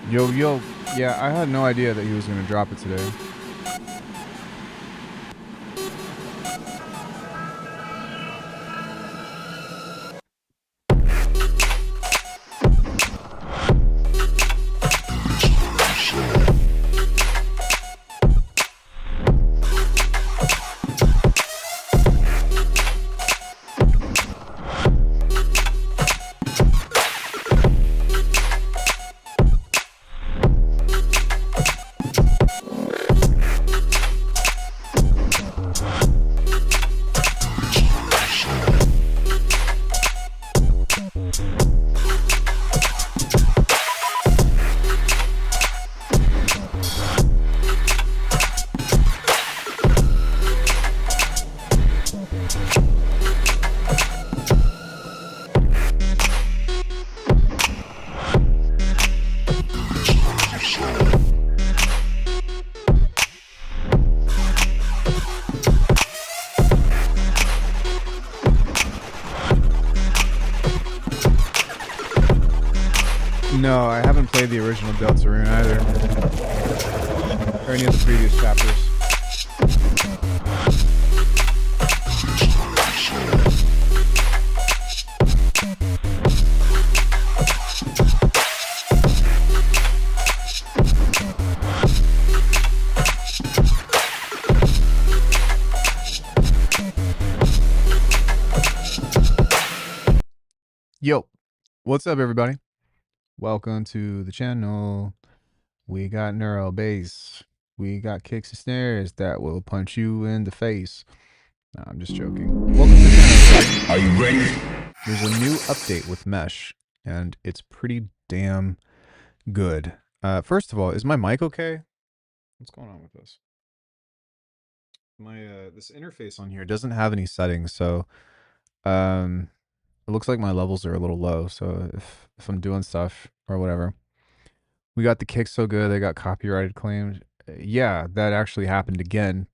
Yo, yo. Yeah, I had no idea that he was going to drop it today. No, I haven't played the original Deltarune either. Or any of the previous chapters. Yo, what's up everybody? Welcome to the channel. We got Neuro Bass. We got kicks and snares that will punch you in the face. No, I'm just joking. Welcome to the channel. Are you ready? There's a new update with Mesh, and it's pretty damn good. First of all, is my mic okay? What's going on with this? My this interface on here doesn't have any settings, so it looks like my levels are a little low. So if I'm doing stuff or whatever, we got the kicks so good they got copyrighted claims. Yeah, that actually happened again.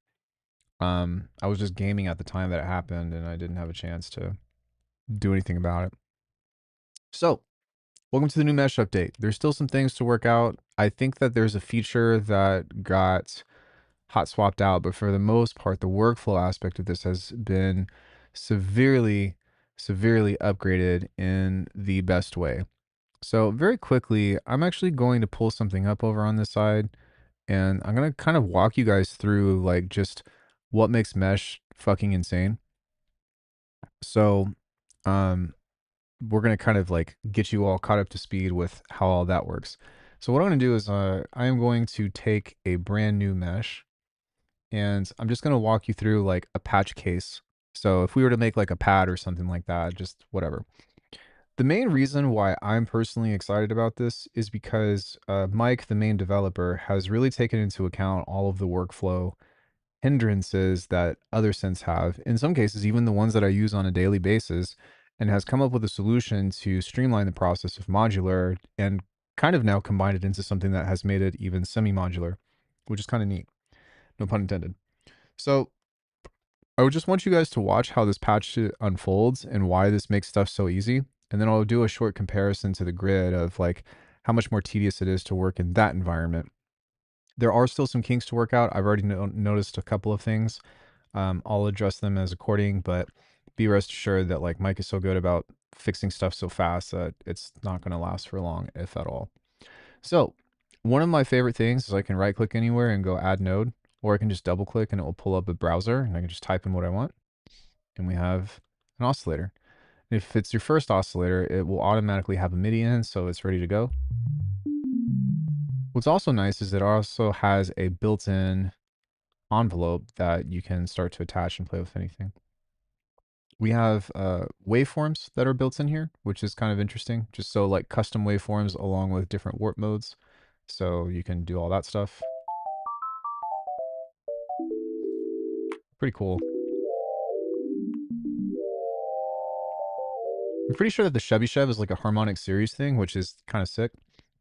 I was just gaming at the time that it happened, and I didn't have a chance to do anything about it. So, welcome to the new Mesh update. There's still some things to work out. I think that there's a feature that got hot swapped out, but for the most part, the workflow aspect of this has been severely upgraded in the best way. So very quickly, I'm actually going to pull something up over on this side, and I'm going to kind of walk you guys through like just what makes Mesh fucking insane. So, we're going to kind of like get you all caught up to speed with how all that works. So what I'm going to do is I am going to take a brand new mesh, and I'm just going to walk you through like a patch case. So if we were to make like a pad or something like that, just whatever. The main reason why I'm personally excited about this is because Mike, the main developer, has really taken into account all of the workflow hindrances that other synths have, in some cases even the ones that I use on a daily basis, and has come up with a solution to streamline the process of modular and kind of now combine it into something that has made it even semi-modular, which is kind of neat. No pun intended. So I would just want you guys to watch how this patch unfolds and why this makes stuff so easy. And then I'll do a short comparison to the grid of like how much more tedious it is to work in that environment. There are still some kinks to work out. I've already noticed a couple of things. I'll address them as according, but be rest assured that like Mike is so good about fixing stuff so fast that it's not going to last for long, if at all. So one of my favorite things is I can right click anywhere and go add node, or I can just double click and it will pull up a browser and I can just type in what I want. And we have an oscillator. If it's your first oscillator, it will automatically have a MIDI in, so it's ready to go. What's also nice is it also has a built-in envelope that you can start to attach and play with anything. We have waveforms that are built in here, which is kind of interesting. Just so like custom waveforms along with different warp modes. So you can do all that stuff. Pretty cool. I'm pretty sure that the Chevy Chev is like a harmonic series thing, which is kind of sick.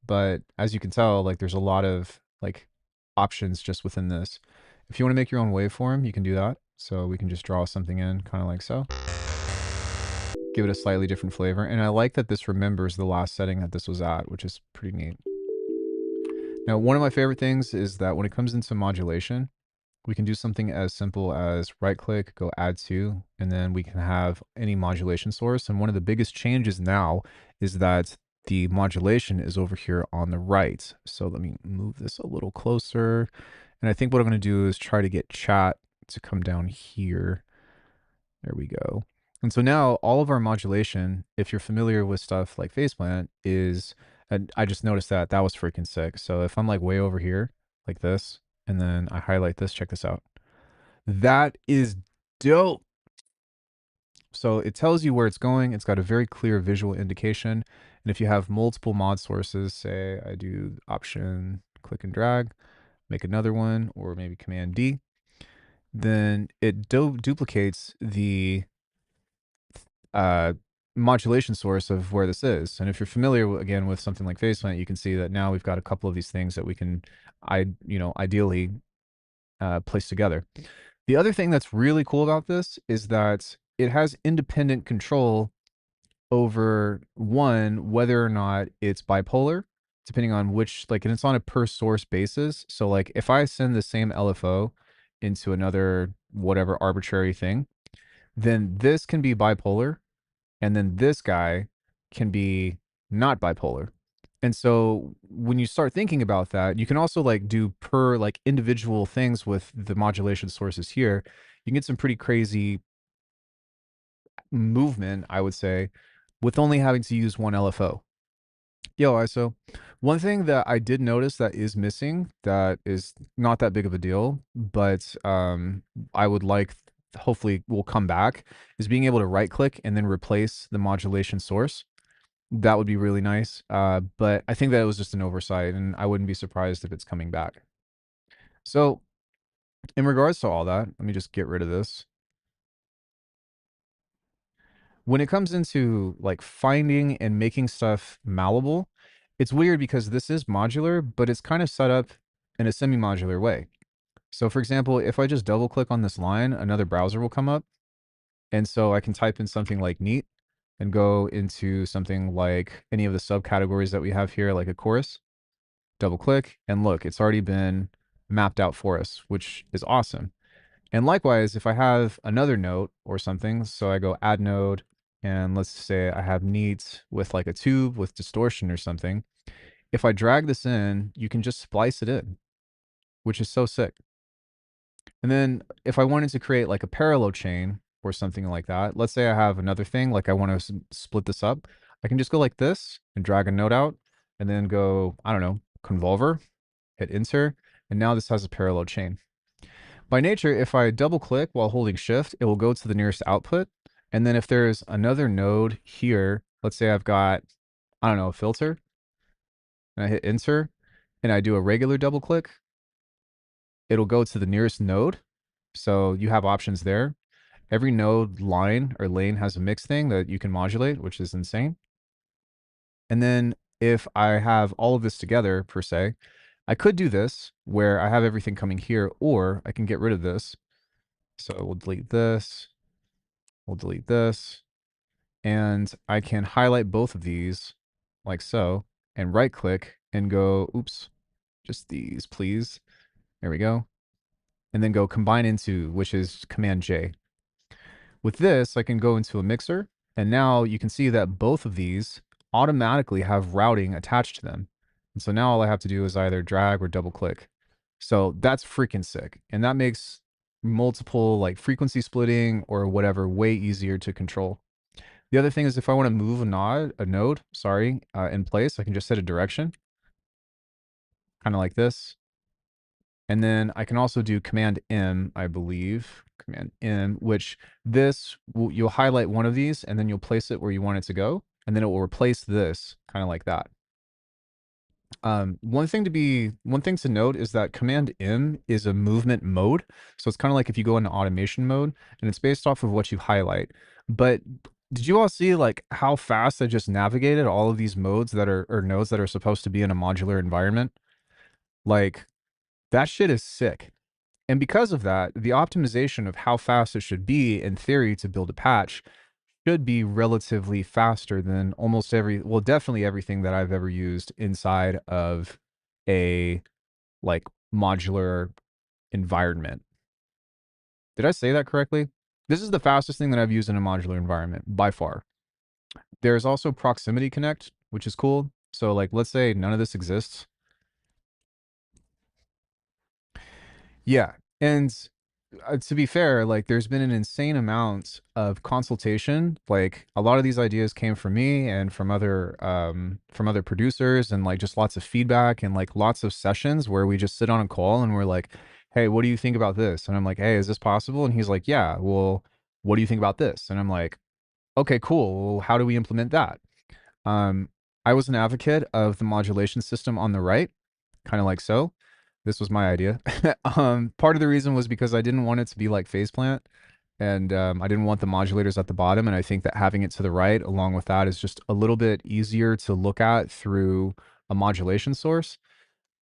But as you can tell, like there's a lot of like options just within this. If you want to make your own waveform, you can do that. So we can just draw something in kind of like so. Give it a slightly different flavor. And I like that this remembers the last setting that this was at, which is pretty neat. Now, one of my favorite things is that when it comes into modulation, we can do something as simple as right click, go add to, and then we can have any modulation source. And one of the biggest changes now is that the modulation is over here on the right. So let me move this a little closer. And I think what I'm going to do is try to get chat to come down here. There we go. And so now all of our modulation, if you're familiar with stuff like Faceplant, is, and I just noticed that that was freaking sick. So if I'm like way over here, like this, and then I highlight this, check this out. That is dope. So it tells you where it's going. It's got a very clear visual indication. And if you have multiple mod sources, say I do option, click and drag, make another one, or maybe Command D, then it duplicates the modulation source of where this is. And if you're familiar again with something like Faceplant, you can see that now we've got a couple of these things that we can, ideally place together. The other thing that's really cool about this is that it has independent control over one, whether or not it's bipolar, depending on which, like, and it's on a per source basis. So like if I send the same LFO into another whatever arbitrary thing, then this can be bipolar, and then this guy can be not bipolar. And so when you start thinking about that, you can also like do per like individual things with the modulation sources here. You can get some pretty crazy movement, I would say, with only having to use one LFO. Yo, ISO. One thing that I did notice that is missing, that is not that big of a deal, but I would like, hopefully will come back, is being able to right click and then replace the modulation source. That would be really nice. But I think that it was just an oversight, and I wouldn't be surprised if it's coming back. So in regards to all that, let me just get rid of this. When it comes into like finding and making stuff malleable, it's weird because this is modular, but it's kind of set up in a semi-modular way. So for example, if I just double click on this line, another browser will come up. And so I can type in something like neat and go into something like any of the subcategories that we have here, like a chorus, double click, and look, it's already been mapped out for us, which is awesome. And likewise, if I have another note or something, so I go add node, and let's say I have neat with like a tube with distortion or something. If I drag this in, you can just splice it in, which is so sick. And then if I wanted to create like a parallel chain or something like that, let's say I have another thing, like I want to split this up, I can just go like this and drag a node out and then go, I don't know, convolver, hit enter, and now this has a parallel chain. By nature, if I double click while holding shift, it will go to the nearest output. And then if there's another node here, let's say I've got, I don't know, a filter, and I hit enter, and I do a regular double click, it'll go to the nearest node. So you have options there. Every node line or lane has a mix thing that you can modulate, which is insane. And then if I have all of this together per se, I could do this where I have everything coming here, or I can get rid of this. So we'll delete this, we'll delete this, and I can highlight both of these like so, and right click and go, oops, just these, please. There we go. And then go combine into, which is Command J. With this, I can go into a mixer, and now you can see that both of these automatically have routing attached to them. And so now all I have to do is either drag or double click. So that's freaking sick. And that makes multiple like frequency splitting or whatever way easier to control. The other thing is if I want to move a node, in place, I can just set a direction, kind of like this. And then I can also do Command M, I believe, Command M, which you'll highlight one of these and then you'll place it where you want it to go. And then it will replace this kind of like that. One thing to note is that Command M is a movement mode. So it's kind of like if you go into automation mode and it's based off of what you highlight. But did you all see like how fast I just navigated all of these modes that are, or nodes that are supposed to be in a modular environment? Like that shit is sick. And because of that, the optimization of how fast it should be in theory to build a patch should be relatively faster than almost well, definitely everything that I've ever used inside of a like modular environment. Did I say that correctly? This is the fastest thing that I've used in a modular environment by far. There's also Proximity Connect, which is cool. So like, let's say none of this exists. Yeah. And to be fair, like there's been an insane amount of consultation. Like a lot of these ideas came from me and from other producers, and like just lots of feedback and like lots of sessions where we just sit on a call and we're like, "Hey, what do you think about this?" And I'm like, "Hey, is this possible?" And he's like, "Yeah, well, what do you think about this?" And I'm like, "Okay, cool. Well, how do we implement that?" Um, I was an advocate of the modulation system on the right, kind of like so. This was my idea. Part of the reason was because I didn't want it to be like Faceplant, and I didn't want the modulators at the bottom. And I think that having it to the right, along with that, is just a little bit easier to look at through a modulation source.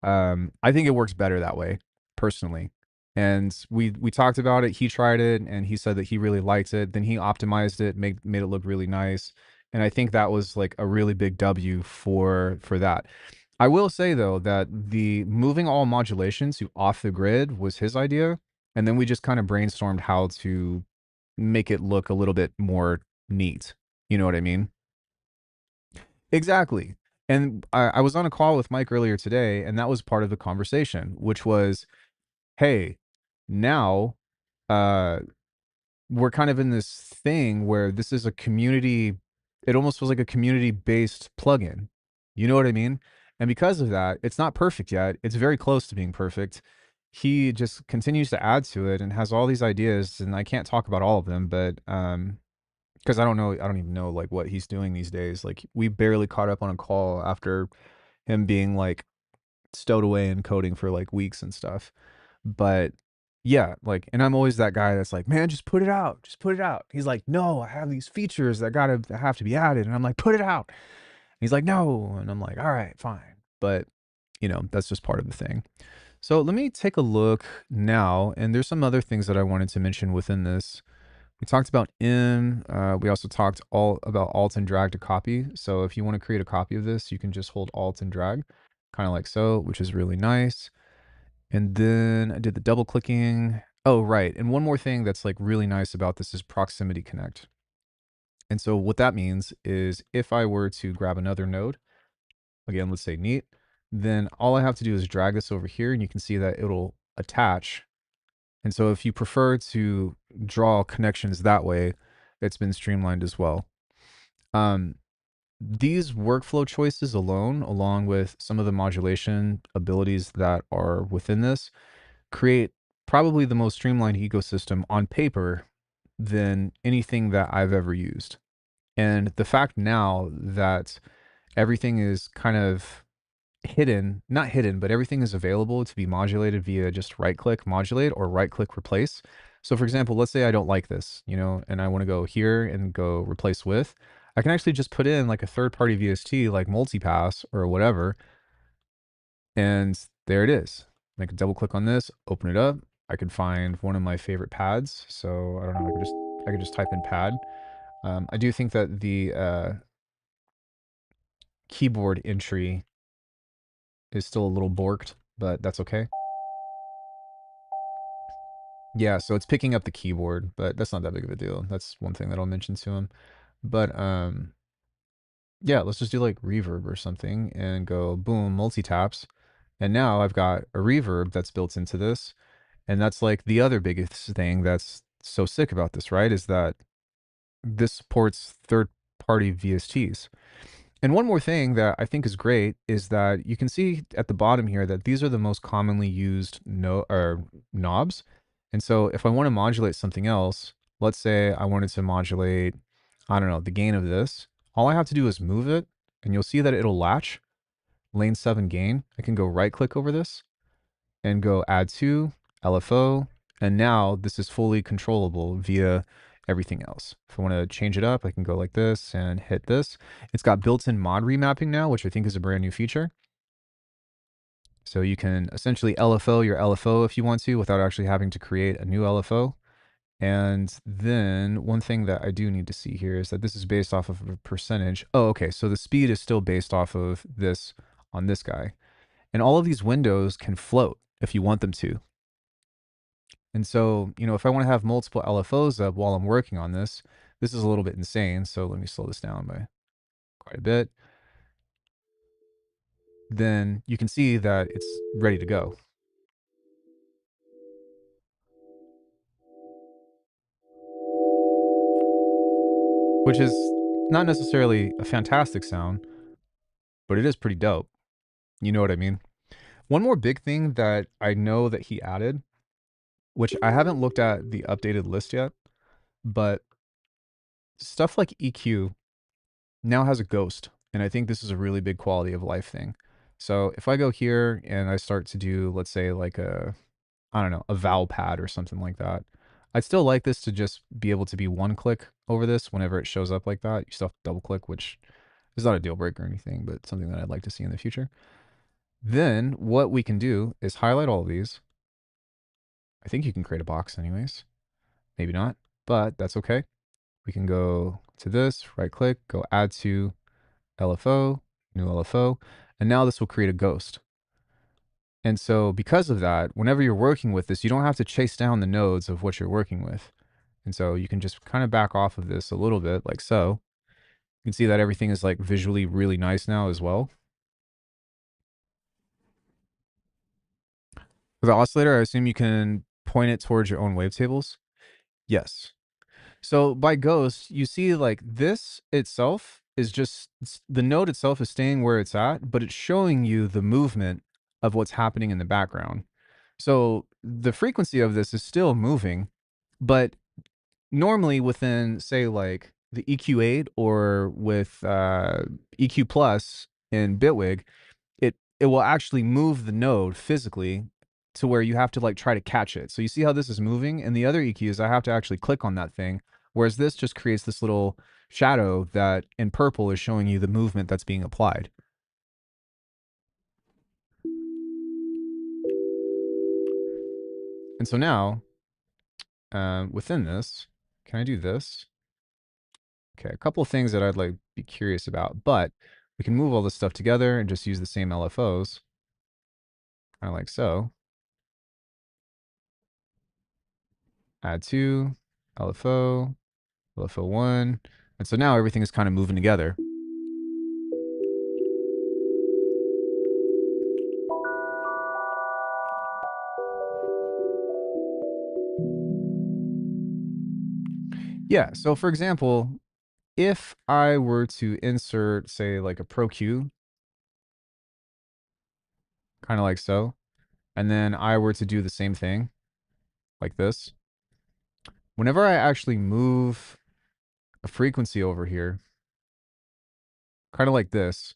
I think it works better that way, personally. And we talked about it. He tried it, and he said that he really liked it. Then he optimized it, made it look really nice. And I think that was like a really big W for that. I will say though that the moving all modulation to off the grid was his idea, and then we just kind of brainstormed how to make it look a little bit more neat. You know what I mean? Exactly. And I was on a call with Mike earlier today, and that was part of the conversation, which was, hey, now uh, we're kind of in this thing where this is a community, it almost feels like a community based plugin. You know what I mean? And because of that, it's not perfect yet. It's very close to being perfect. He just continues to add to it and has all these ideas, and I can't talk about all of them, but because I don't even know like what he's doing these days. Like we barely caught up on a call after him being like stowed away in coding for like weeks and stuff. But yeah, like, and I'm always that guy that's like, man, just put it out, just put it out. He's like, no, I have these features that have to be added, and I'm like, put it out. He's like, no, and I'm like, all right, fine. But you know, that's just part of the thing. So let me take a look now, and there's some other things that I wanted to mention within this. We talked about M. We also talked all about Alt and drag to copy. So if you want to create a copy of this, you can just hold Alt and drag, kind of like so, which is really nice. And then I did the double clicking. Oh, right. And one more thing that's like really nice about this is Proximity Connect. And so what that means is if I were to grab another node, again, let's say neat, then all I have to do is drag this over here, and you can see that it'll attach. And so if you prefer to draw connections that way, it's been streamlined as well. Um, these workflow choices alone, along with some of the modulation abilities that are within this, create probably the most streamlined ecosystem on paper than anything that I've ever used. And the fact now that everything is kind of hidden, not hidden, but everything is available to be modulated via just right click modulate or right click replace. So for example, let's say I don't like this, you know, and I want to go here and go replace with, I can actually just put in like a third party VST like multipass or whatever. And there it is. I can double click on this, open it up. I could find one of my favorite pads. So I don't know, I could just type in pad. I do think that the keyboard entry is still a little borked, but that's okay. Yeah, so it's picking up the keyboard, but that's not that big of a deal. That's one thing that I'll mention to him. But yeah, let's just do like reverb or something and go boom, multi-taps. And now I've got a reverb that's built into this. And that's like the other biggest thing that's so sick about this, right? Is that this supports third-party VSTs. And one more thing that I think is great is that you can see at the bottom here that these are the most commonly used knobs. And so if I want to modulate something else, let's say I wanted to modulate, I don't know, the gain of this, all I have to do is move it, and you'll see that it'll latch lane 7 gain. I can go right click over this and go add to LFO. And now this is fully controllable via everything else. If I want to change it up, I can go like this and hit this. It's got built-in mod remapping now, which I think is a brand new feature. So you can essentially LFO your LFO if you want to without actually having to create a new LFO. And then one thing that I do need to see here is that this is based off of a percentage. Oh, okay. So the speed is still based off of this on this guy. And all of these windows can float if you want them to. And so, if I want to have multiple LFOs up while I'm working on this, this is a little bit insane. So let me slow this down by quite a bit. Then you can see that it's ready to go. Which is not necessarily a fantastic sound, but it is pretty dope. You know what I mean? One more big thing that I know that he added, which I haven't looked at the updated list yet, but stuff like EQ now has a ghost. And I think this is a really big quality of life thing. So if I go here and I start to do, let's say like I don't know, a vowel pad or something like that, I'd still like this to just be able to be one click over this whenever it shows up like that. You still have to double click, which is not a deal breaker or anything, but something that I'd like to see in the future. Then what we can do is highlight all of these. I think you can create a box anyways. Maybe not, but that's okay. We can go to this, right click, go add to LFO, new LFO, and now this will create a ghost. And so because of that, whenever you're working with this, you don't have to chase down the nodes of what you're working with. And so you can just kind of back off of this a little bit like so. You can see that everything is like visually really nice now as well. With the oscillator, I assume you can point it towards your own wavetables. Yes. So by ghost, you see like this itself is just the node itself is staying where it's at, but it's showing you the movement of what's happening in the background. So the frequency of this is still moving, but normally within say like the EQ8 or with EQ Plus in Bitwig, it will actually move the node physically to where you have to like try to catch it. So you see how this is moving, and the other EQs I have to actually click on that thing, whereas this just creates this little shadow that in purple is showing you the movement that's being applied. And so now within this, can I do this? Okay, a couple of things that I'd like be curious about, but we can move all this stuff together and just use the same LFOs, kind of like so. Add to LFO, LFO1, and so now everything is kind of moving together. Yeah, so for example, if I were to insert, say, like a Pro Q, kind of like so, and then I were to do the same thing, like this, whenever I actually move a frequency over here, kind of like this,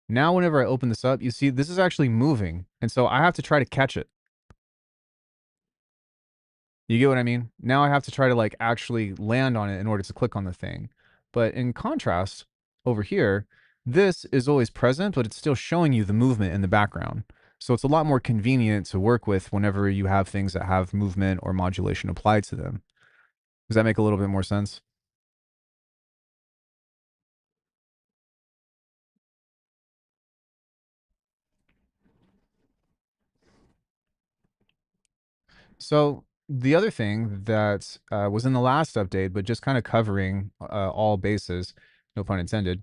now whenever I open this up, you see this is actually moving, and so I have to try to catch it. You get what I mean? Now I have to try to like actually land on it in order to click on the thing. But in contrast, over here, this is always present, but it's still showing you the movement in the background. So it's a lot more convenient to work with whenever you have things that have movement or modulation applied to them. Does that make a little bit more sense? So the other thing that was in the last update, but just kind of covering all bases, no pun intended,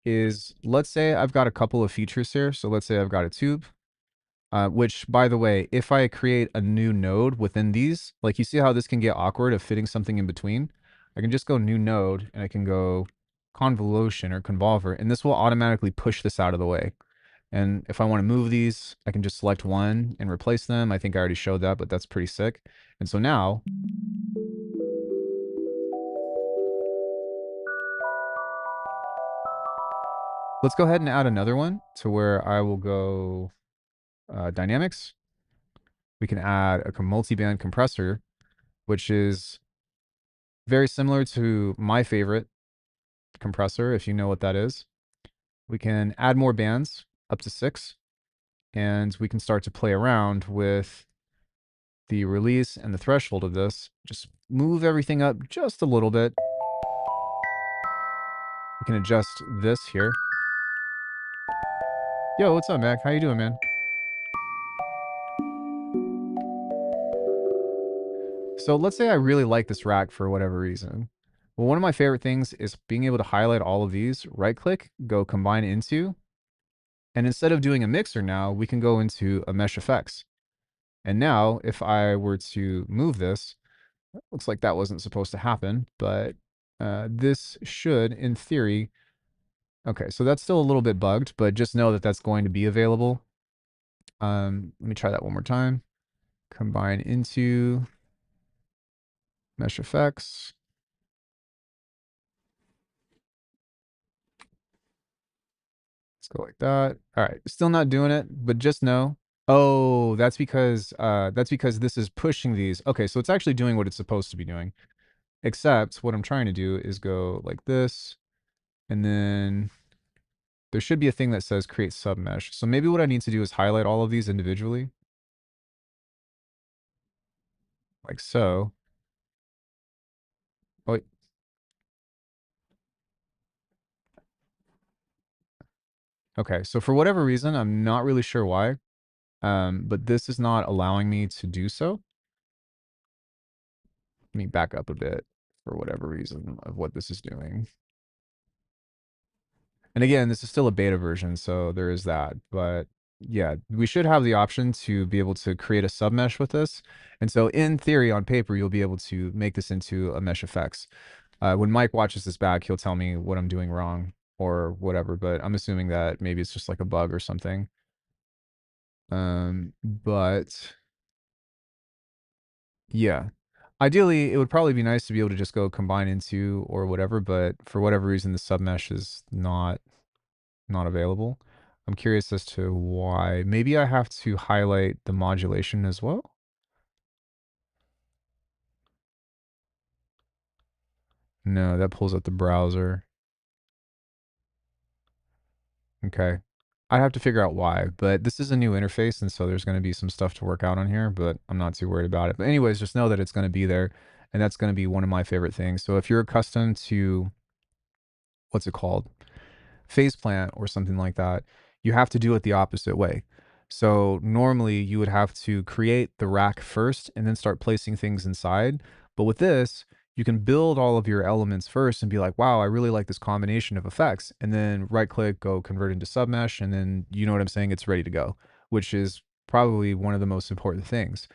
is let's say I've got a couple of features here. So let's say I've got a tube, which by the way, if I create a new node within these, like you see how this can get awkward of fitting something in between, I can just go new node and I can go convolution or convolver, and this will automatically push this out of the way. And if I want to move these, I can just select one and replace them. I think I already showed that, but that's pretty sick. And so now, let's go ahead and add another one to where I will go dynamics. We can add a multi-band compressor, which is very similar to my favorite compressor, if you know what that is. We can add more bands, up to 6. and we can start to play around with the release and the threshold of this. Just move everything up just a little bit. We can adjust this here. Yo, what's up, Mac? How you doing, man? So let's say I really like this rack for whatever reason. Well, one of my favorite things is being able to highlight all of these, right click, go combine into, and instead of doing a mixer now, we can go into a mesh effects. And now if I were to move this, looks like that wasn't supposed to happen, but this should, in theory, okay, so that's still a little bit bugged, but just know that that's going to be available. Let me try that one more time. Combine into mesh effects. Let's go like that. All right, still not doing it, but just know. Oh, that's because this is pushing these. Okay, so it's actually doing what it's supposed to be doing. Except what I'm trying to do is go like this, and then there should be a thing that says create submesh. So maybe what I need to do is highlight all of these individually, like so. Oh, wait. Okay, so for whatever reason, I'm not really sure why, but this is not allowing me to do so. Let me back up a bit for whatever reason of what this is doing. And again, this is still a beta version, so there is that. But yeah, we should have the option to be able to create a submesh with this. And so in theory, on paper, you'll be able to make this into a mesh effects. When Mike watches this back, he'll tell me what I'm doing wrong or whatever, but I'm assuming that maybe it's just like a bug or something. But yeah, ideally, it would probably be nice to be able to just go combine into or whatever, but for whatever reason, the submesh is not available. I'm curious as to why. Maybe I have to highlight the modulation as well. No, that pulls up the browser. Okay. I have to figure out why, but this is a new interface, and so there's going to be some stuff to work out on here, but I'm not too worried about it. But anyways, just know that it's going to be there, and that's going to be one of my favorite things. So if you're accustomed to, what's it called? Phase plant or something like that, you have to do it the opposite way. So normally you would have to create the rack first and then start placing things inside. But with this, you can build all of your elements first and be like, wow, I really like this combination of effects. And then right click, go convert into submesh. And then you know what I'm saying? It's ready to go, which is probably one of the most important things.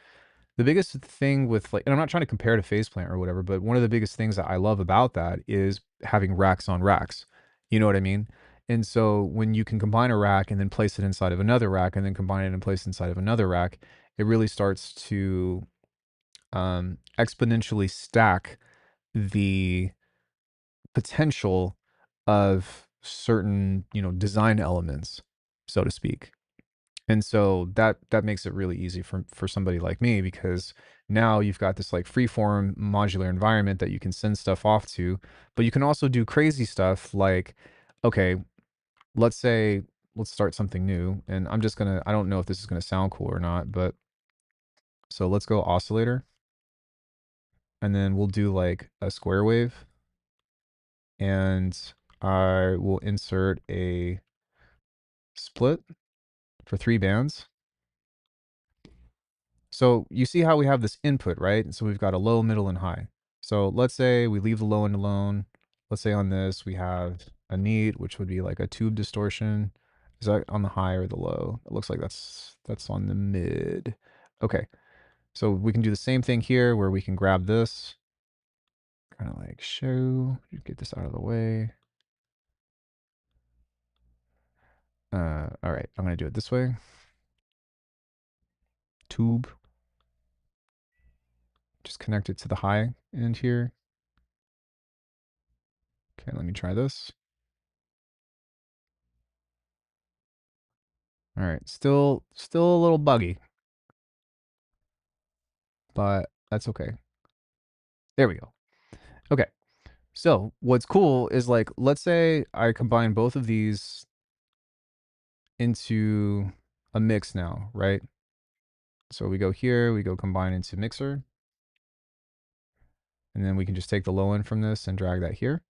The biggest thing with like, and I'm not trying to compare to Faceplant or whatever, but one of the biggest things that I love about that is having racks on racks. You know what I mean? And so when you can combine a rack and then place it inside of another rack and then combine it and place it inside of another rack, it really starts to exponentially stack the potential of certain, design elements, so to speak. And so that makes it really easy for somebody like me because now you've got this like freeform modular environment that you can send stuff off to, but you can also do crazy stuff like, okay, let's say let's start something new, and I don't know if this is gonna sound cool or not, but so let's go oscillator, and then we'll do like a square wave, and I will insert a split for 3 bands. So you see how we have this input, right? So we've got a low, middle, and high. So let's say we leave the low end alone. Let's say on this we have a neat, which would be like a tube distortion. Is that on the high or the low? It looks like that's on the mid. Okay, so we can do the same thing here where we can grab this, kind of like get this out of the way. All right, I'm gonna do it this way. Tube. Just connect it to the high end here. Okay, let me try this. All right, still a little buggy, but that's okay. There we go. Okay. So what's cool is like, let's say I combine both of these into a mix now, right? So we go here, we go combine into mixer. And then we can just take the low end from this and drag that here.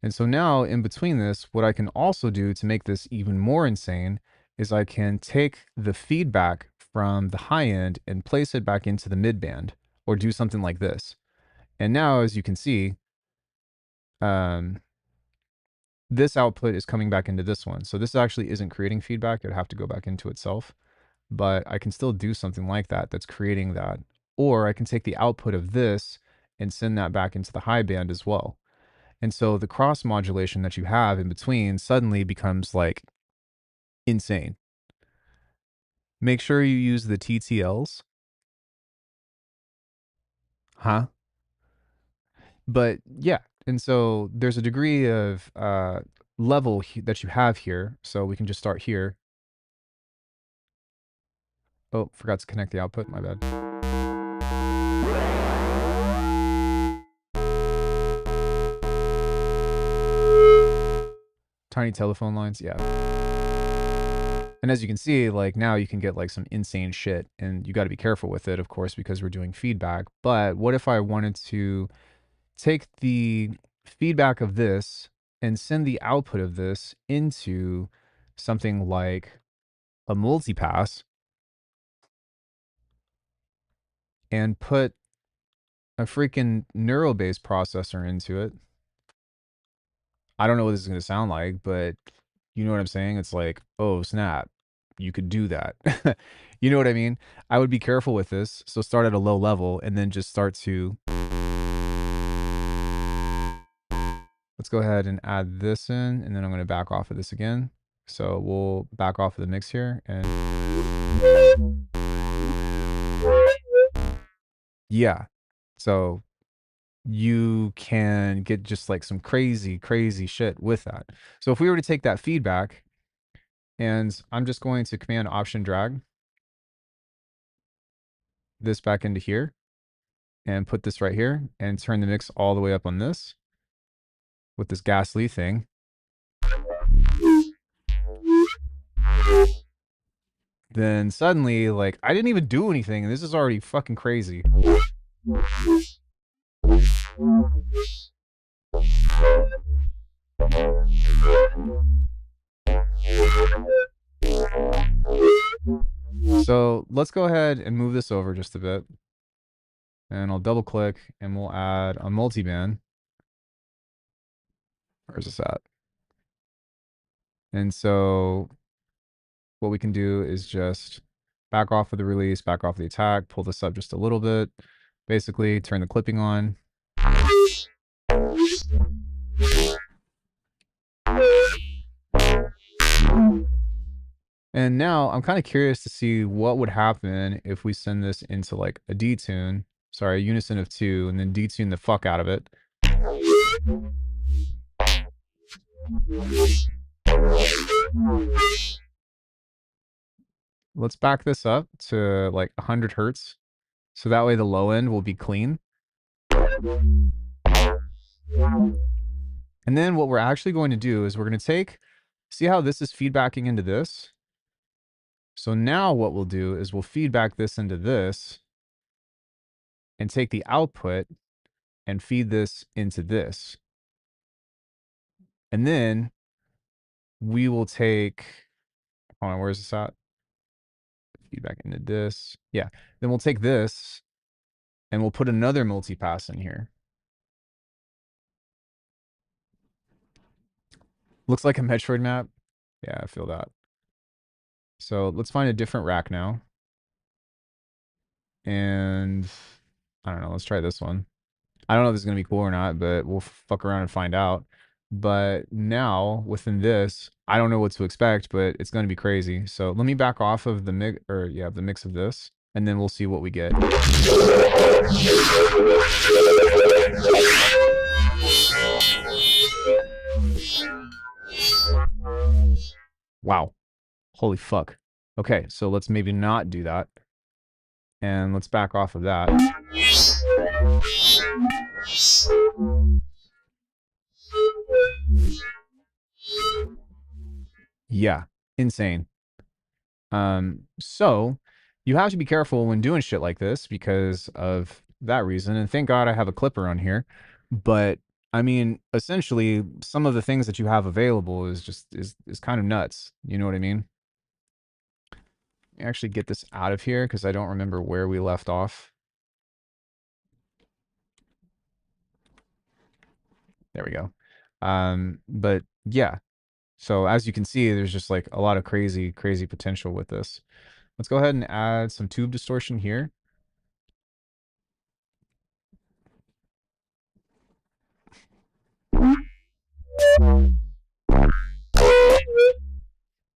And so now in between this, what I can also do to make this even more insane is I can take the feedback from the high end and place it back into the mid band, or do something like this. And now, as you can see, this output is coming back into this one. So this actually isn't creating feedback. It would have to go back into itself, but I can still do something like that that's creating that. Or I can take the output of this and send that back into the high band as well. And so the cross modulation that you have in between suddenly becomes like insane. Make sure you use the TTLs. Huh? But yeah, and so there's a degree of level that you have here. So we can just start here. Oh, forgot to connect the output. My bad. Tiny telephone lines. Yeah. And as you can see, like now you can get like some insane shit, and you got to be careful with it, of course, because we're doing feedback. But what if I wanted to take the feedback of this and send the output of this into something like a multipass and put a freaking neural-based processor into it? I don't know what this is going to sound like, but you know what I'm saying? It's like, oh, snap. You could do that. You know what I mean? I would be careful with this. So start at a low level and then just start to... Let's go ahead and add this in, and then I'm going to back off of this again. So we'll back off of the mix here, and yeah. So you can get just like some crazy, crazy shit with that. So if we were to take that feedback, and I'm just going to Command Option drag this back into here and put this right here and turn the mix all the way up on this with this ghastly thing. Then suddenly, like, I didn't even do anything, and this is already fucking crazy. So let's go ahead and move this over just a bit. And I'll double click and we'll add a multiband. Where's this at? And so what we can do is just back off of the release, back off the attack, pull this up just a little bit. Basically, turn the clipping on. And now I'm kind of curious to see what would happen if we send this into like a detune, sorry, a unison of 2, and then detune the fuck out of it. Let's back this up to like 100 hertz. So that way the low end will be clean. And then what we're actually going to do is we're going to take, see how this is feedbacking into this? So now what we'll do is we'll feedback this into this and take the output and feed this into this. And then we will take, hold on, where's this at? Feedback into this. Yeah. Then we'll take this and we'll put another multipass in here. Looks like a Metroid map. Yeah, I feel that. So let's find a different rack now. And I don't know, let's try this one. I don't know if this is going to be cool or not, but we'll fuck around and find out. But now within this, I don't know what to expect, but it's going to be crazy. So let me back off of the mix, or yeah, the mix of this, and then we'll see what we get. Wow. Holy fuck. Okay, so let's maybe not do that. And let's back off of that. Yeah, insane. So you have to be careful when doing shit like this because of that reason. And thank God I have a clipper on here. But I mean, essentially, some of the things that you have available is just is kind of nuts. You know what I mean? Actually, get this out of here because I don't remember where we left off. There we go. But yeah. So as you can see, there's just like a lot of crazy potential with this. Let's go ahead and add some tube distortion here.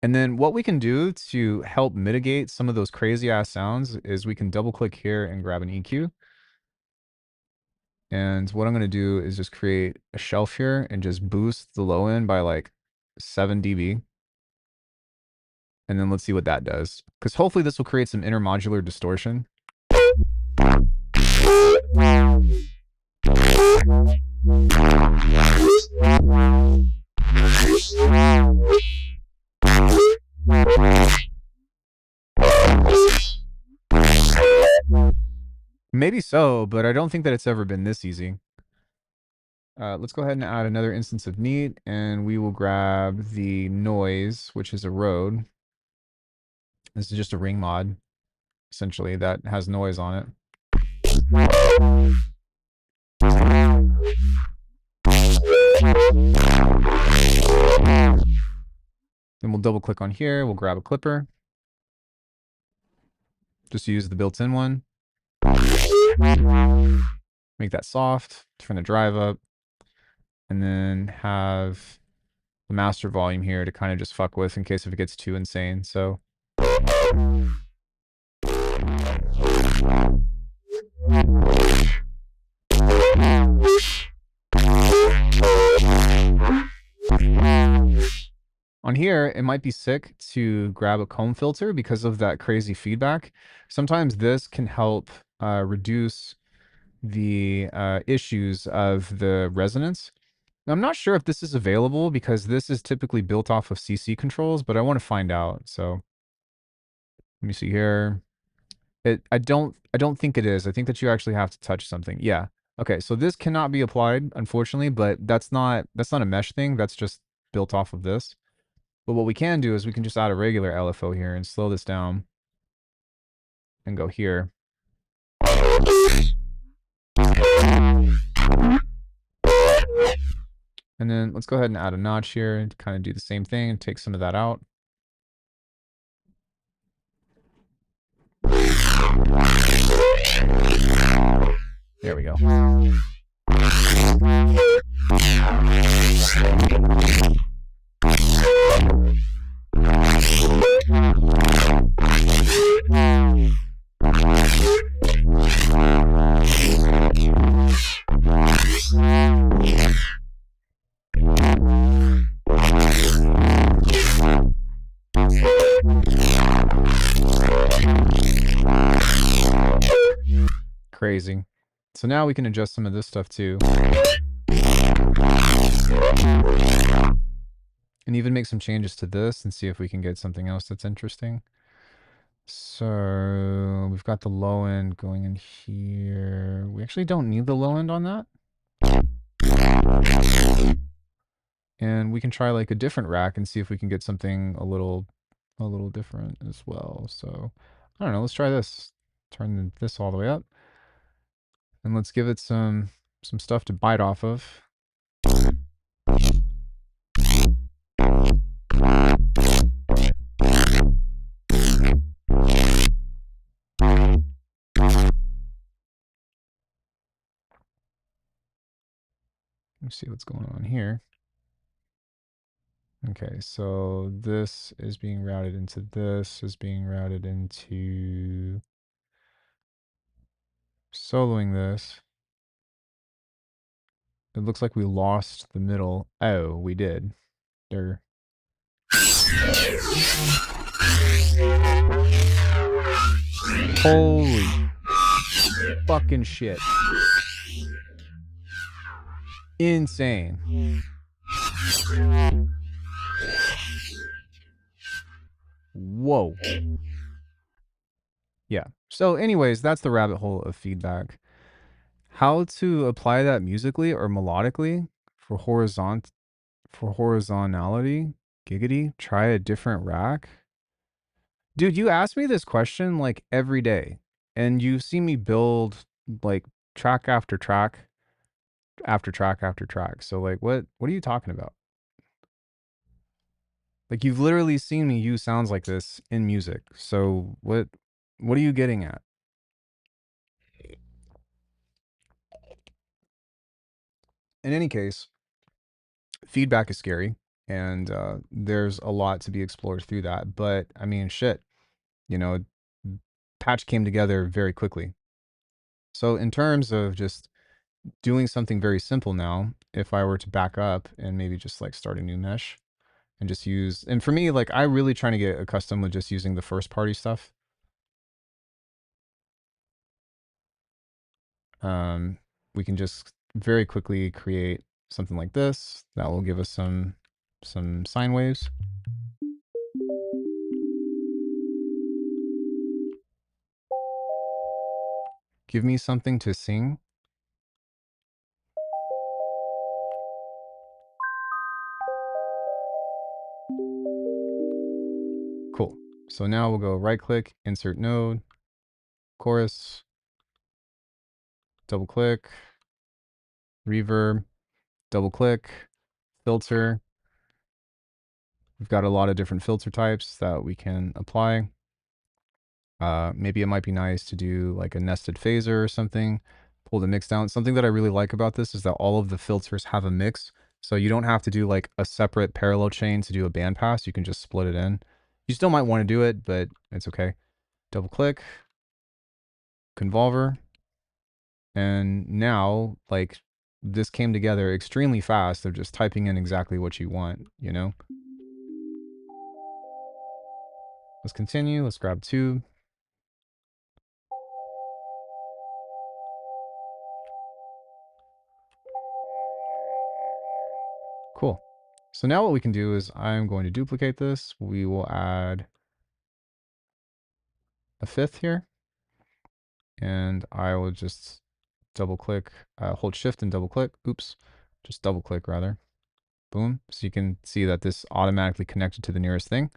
And then what we can do to help mitigate some of those crazy ass sounds is we can double click here and grab an EQ. And what I'm going to do is just create a shelf here and just boost the low end by like 7 dB. And then let's see what that does. Because hopefully this will create some intermodular distortion. Maybe so, but I don't think that it's ever been this easy. Let's go ahead and add another instance of Neat, and we will grab the noise, which is a road. This is just a ring mod, essentially, that has noise on it. Then we'll double click on here, we'll grab a clipper. Just use the built-in one. Make that soft, turn the drive up, and then have the master volume here to kind of just fuck with in case if it gets too insane. So on here, it might be sick to grab a comb filter because of that crazy feedback. Sometimes this can help reduce the issues of the resonance. I'm not sure if this is available because this is typically built off of CC controls, but I want to find out. So let me see here. I don't think it is. I think that you actually have to touch something. Yeah. Okay, so this cannot be applied, unfortunately, but that's not a mesh thing. That's just built off of this. But what we can do is we can just add a regular LFO here and slow this down and go here. And then let's go ahead and add a notch here and kind of do the same thing and take some of that out. There we go. Crazy. So now we can adjust some of this stuff too. And even make some changes to this and see if we can get something else that's interesting. So we've got the low end going in here. We actually don't need the low end on that. And we can try like a different rack and see if we can get something a little different as well. So I don't know, let's try this. Turn this all the way up. And let's give it some stuff to bite off of. Let's see what's going on here. Okay, so this is being routed into this, is being routed into soloing this. It looks like we lost the middle. Oh, we did. There. Holy fucking shit. Insane. Whoa. Yeah. So, anyways, that's the rabbit hole of feedback. How to apply that musically or melodically for horizontality, giggity, try a different rack. Dude, you ask me this question like every day, and you see me build like track after track after track after track. So like what are you talking about? Like you've literally seen me use sounds like this in music. So what are you getting at? In any case, feedback is scary and there's a lot to be explored through that. But I mean, shit, you know, patch came together very quickly. So in terms of just doing something very simple now, if I were to back up and maybe just like start a new mesh and just use, and for me, like I really trying to get accustomed with just using the first party stuff. Um, we can just very quickly create something like this that will give us some sine waves. Give me something to sing. Cool. So now we'll go right click, insert node, chorus, double click, reverb, double click, filter. We've got a lot of different filter types that we can apply. Maybe it might be nice to do like a nested phaser or something, pull the mix down. Something that I really like about this is that all of the filters have a mix. So you don't have to do like a separate parallel chain to do a bandpass. You can just split it in. You still might want to do it, but it's okay. Double click, convolver. And now like this came together extremely fast of just typing in exactly what you want, you know? Let's continue. Let's grab tube. Cool. So now what we can do is I'm going to duplicate this. We will add a fifth here. And I will just double click, hold shift and double click. Oops, just double click rather. Boom. So you can see that this automatically connected to the nearest thing.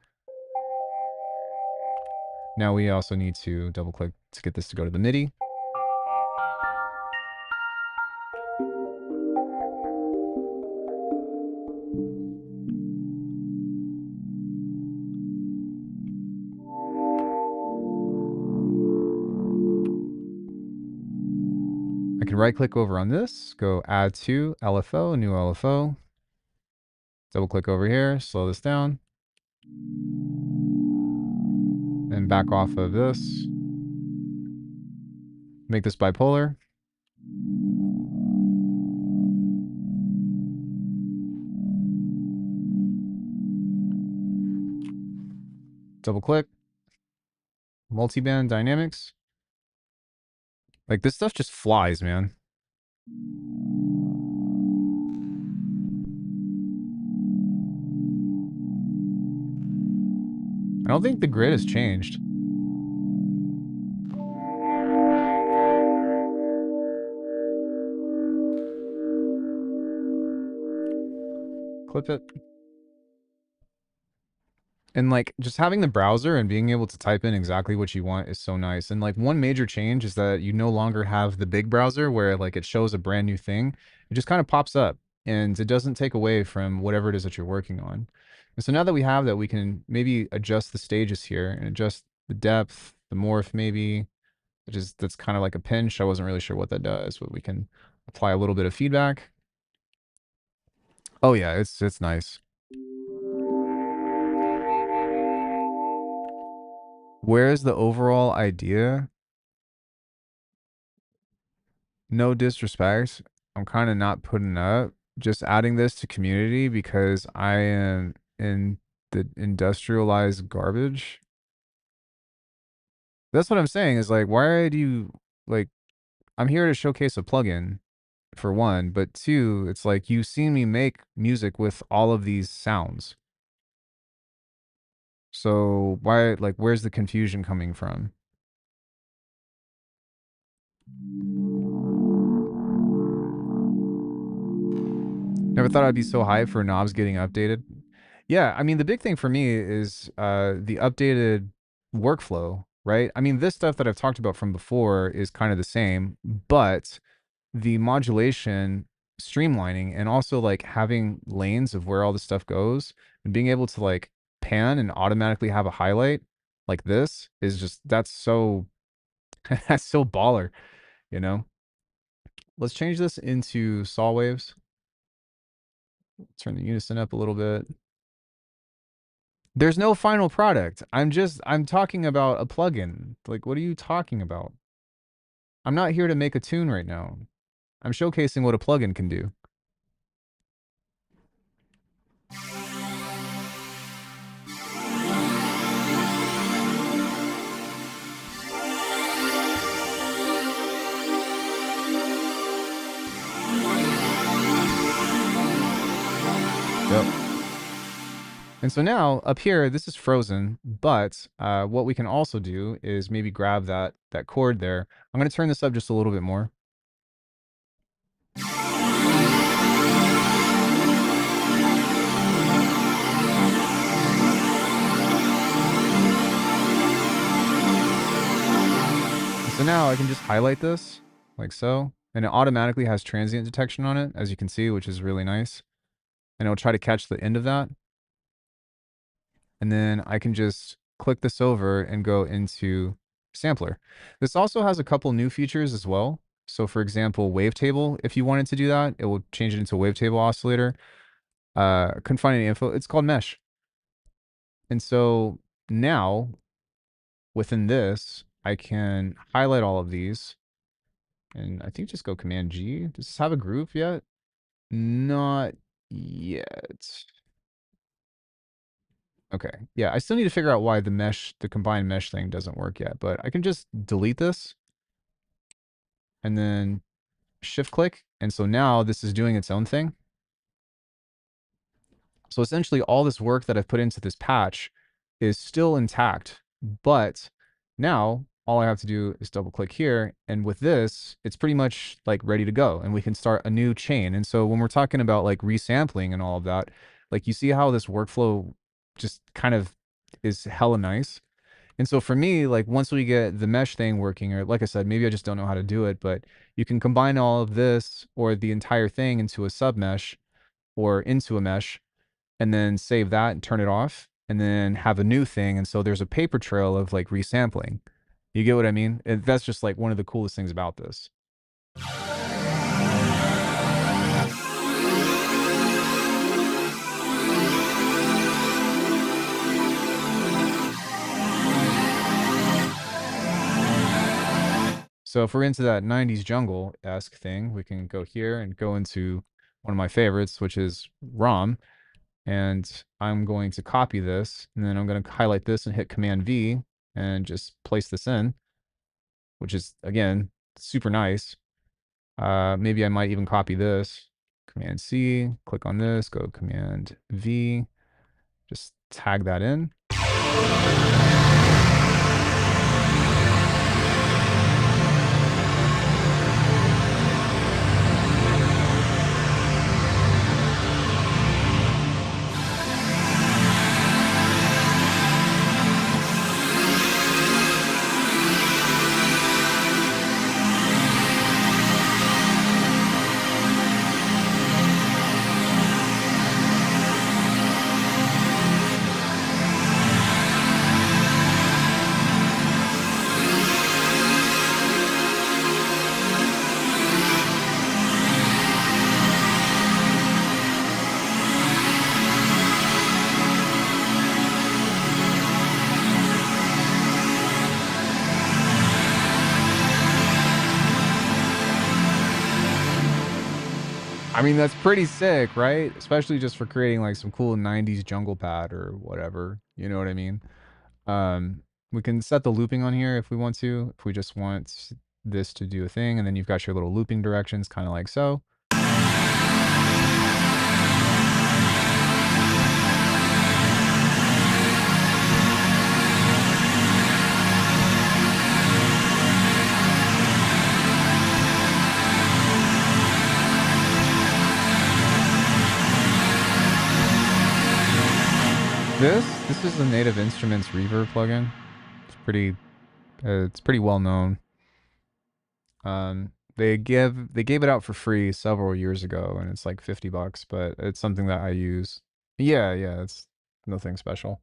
Now we also need to double click to get this to go to the MIDI. I can right click over on this, go add to LFO, new LFO. Double click over here, slow this down. And back off of this. Make this bipolar. Double click. Multiband dynamics. Like this stuff just flies, man. I don't think the grid has changed. Clip it. And like just having the browser and being able to type in exactly what you want is so nice. And like one major change is that you no longer have the big browser where like it shows a brand new thing. It just kind of pops up and it doesn't take away from whatever it is that you're working on. And so now that we have that, we can maybe adjust the stages here and adjust the depth, the morph maybe, that's kind of like a pinch. I wasn't really sure what that does, but we can apply a little bit of feedback. Oh yeah, it's nice. Where's the overall idea? No disrespect. I'm kind of not putting up. Just adding this to community because I am in the industrialized garbage. That's what I'm saying is like, why do you like, I'm here to showcase a plugin for one, but two, it's like you've seen me make music with all of these sounds. So why, like, where's the confusion coming from? Never thought I'd be so hyped for knobs getting updated. Yeah, I mean, the big thing for me is the updated workflow, right? I mean, this stuff that I've talked about from before is kind of the same, but the modulation, streamlining, and also like having lanes of where all the stuff goes and being able to like pan and automatically have a highlight like this is just, that's so, that's so baller, you know? Let's change this into saw waves. Turn the unison up a little bit. There's no final product. I'm talking about a plugin. Like, what are you talking about? I'm not here to make a tune right now. I'm showcasing what a plugin can do. Yep. And so now up here, this is frozen, but what we can also do is maybe grab that chord there. I'm going to turn this up just a little bit more. So now I can just highlight this like so, and it automatically has transient detection on it, as you can see, which is really nice. And it'll try to catch the end of that. And then I can just click this over and go into sampler. This also has a couple new features as well. So for example, wavetable, if you wanted to do that, it will change it into wavetable oscillator. Couldn't find any info. It's called mesh. And so now within this, I can highlight all of these and I think just go Command G. Does this have a group yet? Not yet. Okay. Yeah, I still need to figure out why the combined mesh thing doesn't work yet, but I can just delete this and then shift click. And so now this is doing its own thing. So essentially all this work that I've put into this patch is still intact, but now all I have to do is double click here. And with this, it's pretty much like ready to go and we can start a new chain. And so when we're talking about like resampling and all of that, like you see how this workflow just kind of is hella nice. And so for me, like once we get the mesh thing working, or like I said, maybe I just don't know how to do it, but you can combine all of this or the entire thing into a sub mesh or into a mesh and then save that and turn it off and then have a new thing. And so there's a paper trail of like resampling. You get what I mean? That's just like one of the coolest things about this. So if we're into that 90s jungle-esque thing, we can go here and go into one of my favorites, which is ROM. And I'm going to copy this, and then I'm going to highlight this and hit Command V and just place this in, which is, again, super nice. Maybe I might even copy this. Command C, click on this, go Command V, just tag that in. I mean, that's pretty sick, right? Especially just for creating like some cool 90s jungle pad or whatever. You know what I mean? We can set the looping on here if we want to, if we just want this to do a thing. And then you've got your little looping directions, kind of like so. This is the Native Instruments Reverb plugin. It's pretty well known. They gave it out for free several years ago, and it's like $50, but it's something that I use. Yeah, yeah, it's nothing special.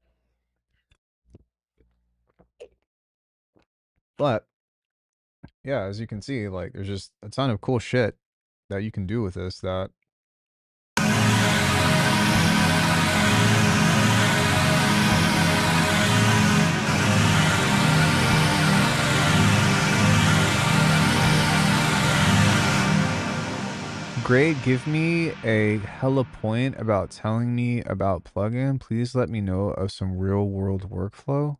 But yeah, as you can see, like there's just a ton of cool shit that you can do with this that Great, give me a hella point about telling me about plugin. Please let me know of some real world workflow.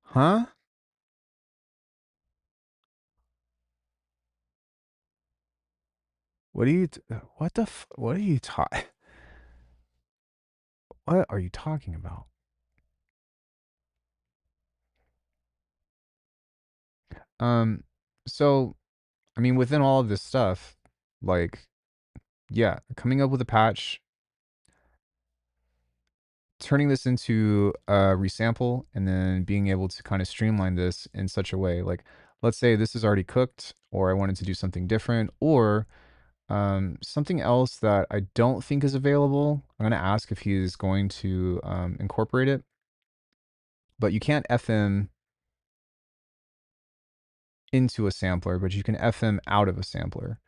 Huh? What are you what are you talking what are you talking about? Um so I mean within all of this stuff, like yeah, coming up with a patch, turning this into a resample, and then being able to kind of streamline this in such a way. Like, let's say this is already cooked, or I wanted to do something different, or something else that I don't think is available. I'm going to ask if he's going to incorporate it, but you can't FM into a sampler, but you can FM out of a sampler.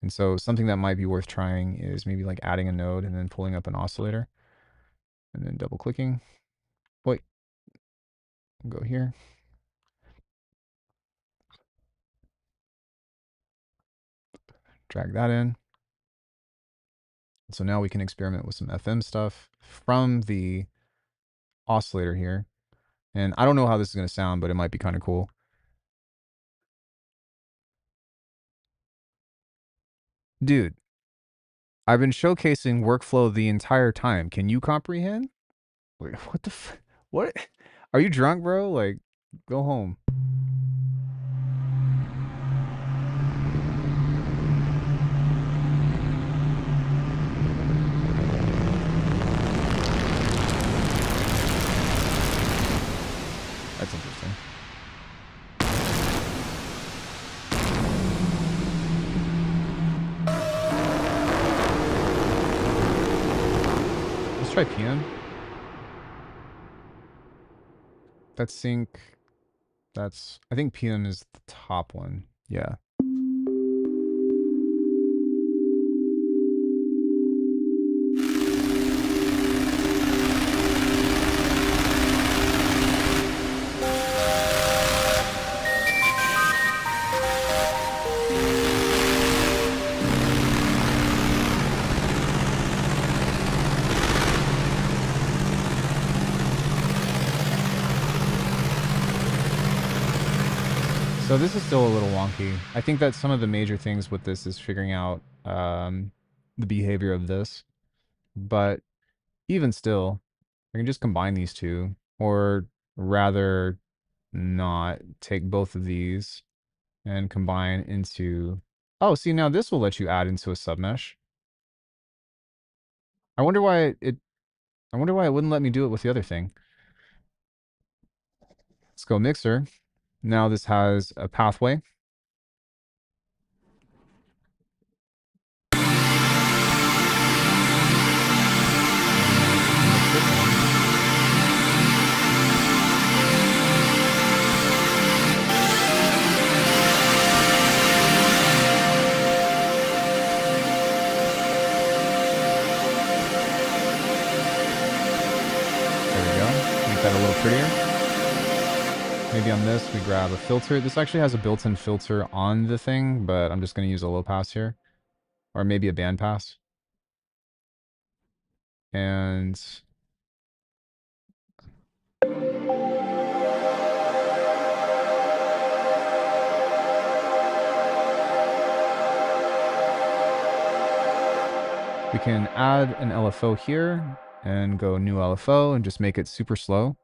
And so something that might be worth trying is maybe like adding a node and then pulling up an oscillator and then double clicking. Wait, go here. Drag that in. So now we can experiment with some FM stuff from the oscillator here. And I don't know how this is going to sound, but it might be kind of cool. Dude, I've been showcasing workflow the entire time. Can you comprehend? Wait, what the what? Are you drunk, bro? Like, go home. That's interesting. Let's try PM. That's sync. I think PM is the top one. Yeah. So this is still a little wonky. I think that some of the major things with this is figuring out the behavior of this. But even still, I can just combine these two, or rather not take both of these and combine into... Oh, see, now this will let you add into a submesh. I wonder why it wouldn't let me do it with the other thing. Let's go mixer. Now this has a pathway. There we go. Make that a little prettier. Maybe on this, we grab a filter. This actually has a built-in filter on the thing, but I'm just going to use a low pass here. Or maybe a band pass. And we can add an LFO here and go new LFO and just make it super slow.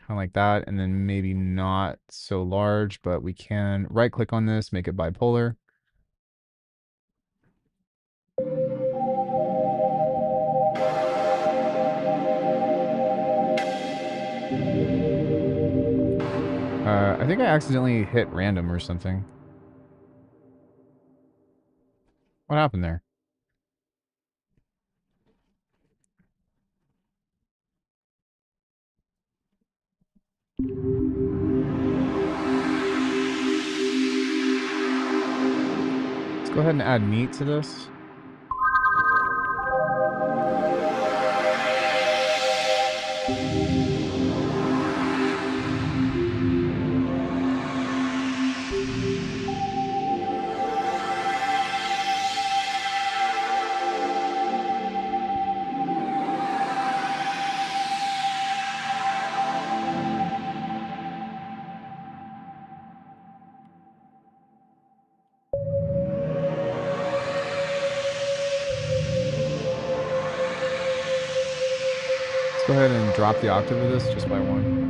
Kind of like that, and then maybe not so large, but we can right click on this, make it bipolar. I think I accidentally hit random or something. What happened there? Let's go ahead and add meat to this. Let's go ahead and drop the octave of this just by 1.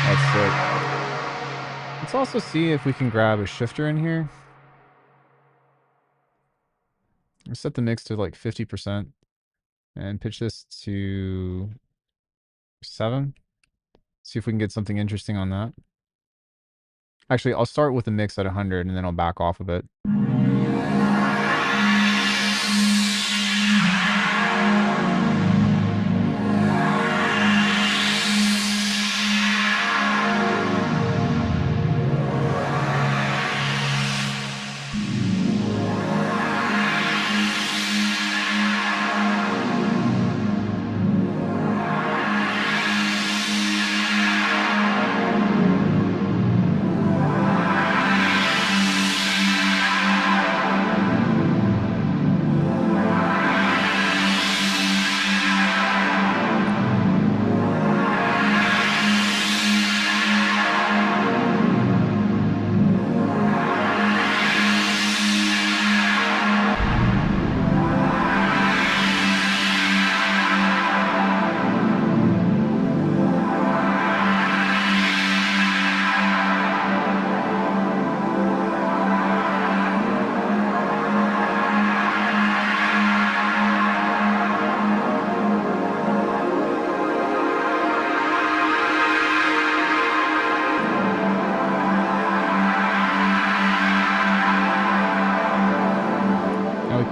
That's sick. Let's also see if we can grab a shifter in here. I'll set the mix to like 50% and pitch this to 7. See if we can get something interesting on that. Actually, I'll start with the mix at 100 and then I'll back off a bit.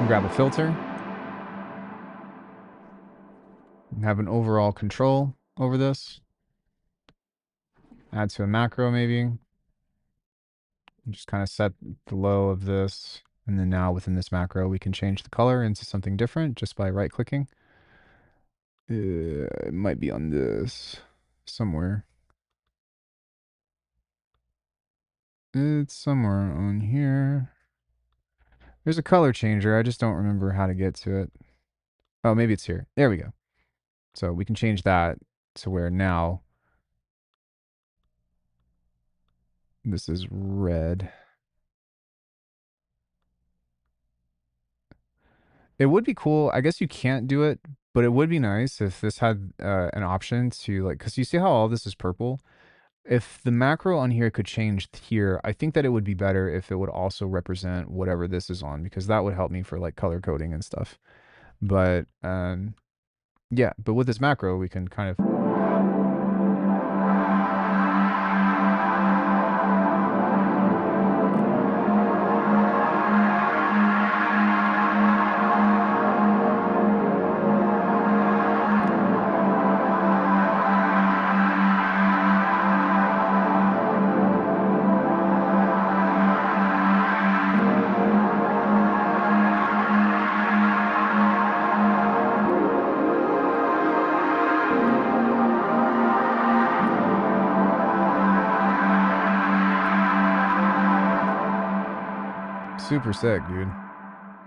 Grab a filter and have an overall control over this. Add to a macro maybe. Just kind of set the low of this. And then now within this macro, we can change the color into something different just by right clicking. It might be on this somewhere. It's somewhere on here. There's a color changer. I just don't remember how to get to it. Oh, maybe it's here. There we go. So we can change that to where now this is red. It would be cool. I guess you can't do it, but it would be nice if this had an option to like, because you see how all this is purple? If the macro on here could change here, I think that it would be better if it would also represent whatever this is on, because that would help me for like color coding and stuff. But yeah, but with this macro, we can kind of... Super sick, dude.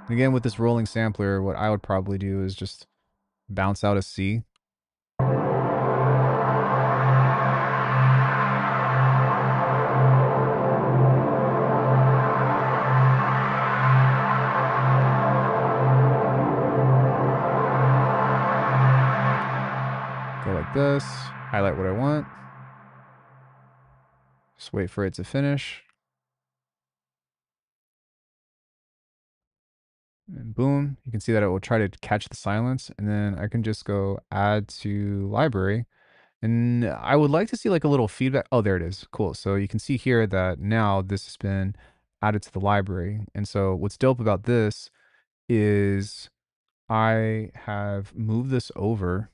Again, with this rolling sampler, what I would probably do is just bounce out a C. this, highlight what I want. Just wait for it to finish. And boom, you can see that it will try to catch the silence. And then I can just go add to library. And I would like to see like a little feedback. Oh, there it is. Cool. So you can see here that now this has been added to the library. And so what's dope about this is I have moved this over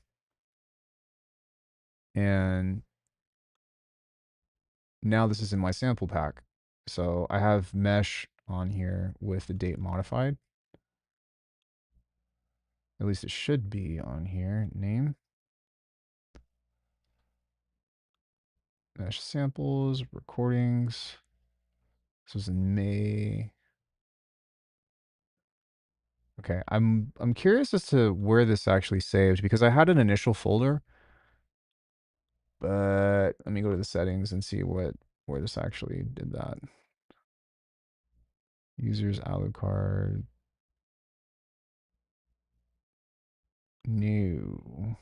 and now this is in my sample pack. So I have mesh on here with the date modified. At least it should be on here. Name. Mesh samples, recordings. This was in May. Okay, I'm curious as to where this actually saved because I had an initial folder, but let me go to the settings and see where this actually did that. Users Alucard. New.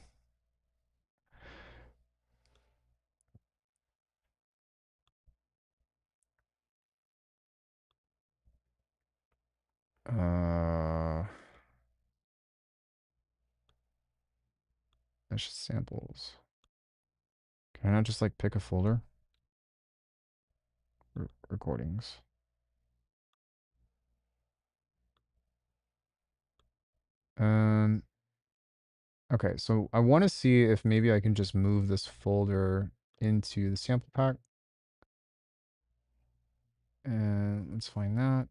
Mesh samples. Can I not just like pick a folder? Recordings. Okay, so I want to see if maybe I can just move this folder into the sample pack. And let's find that.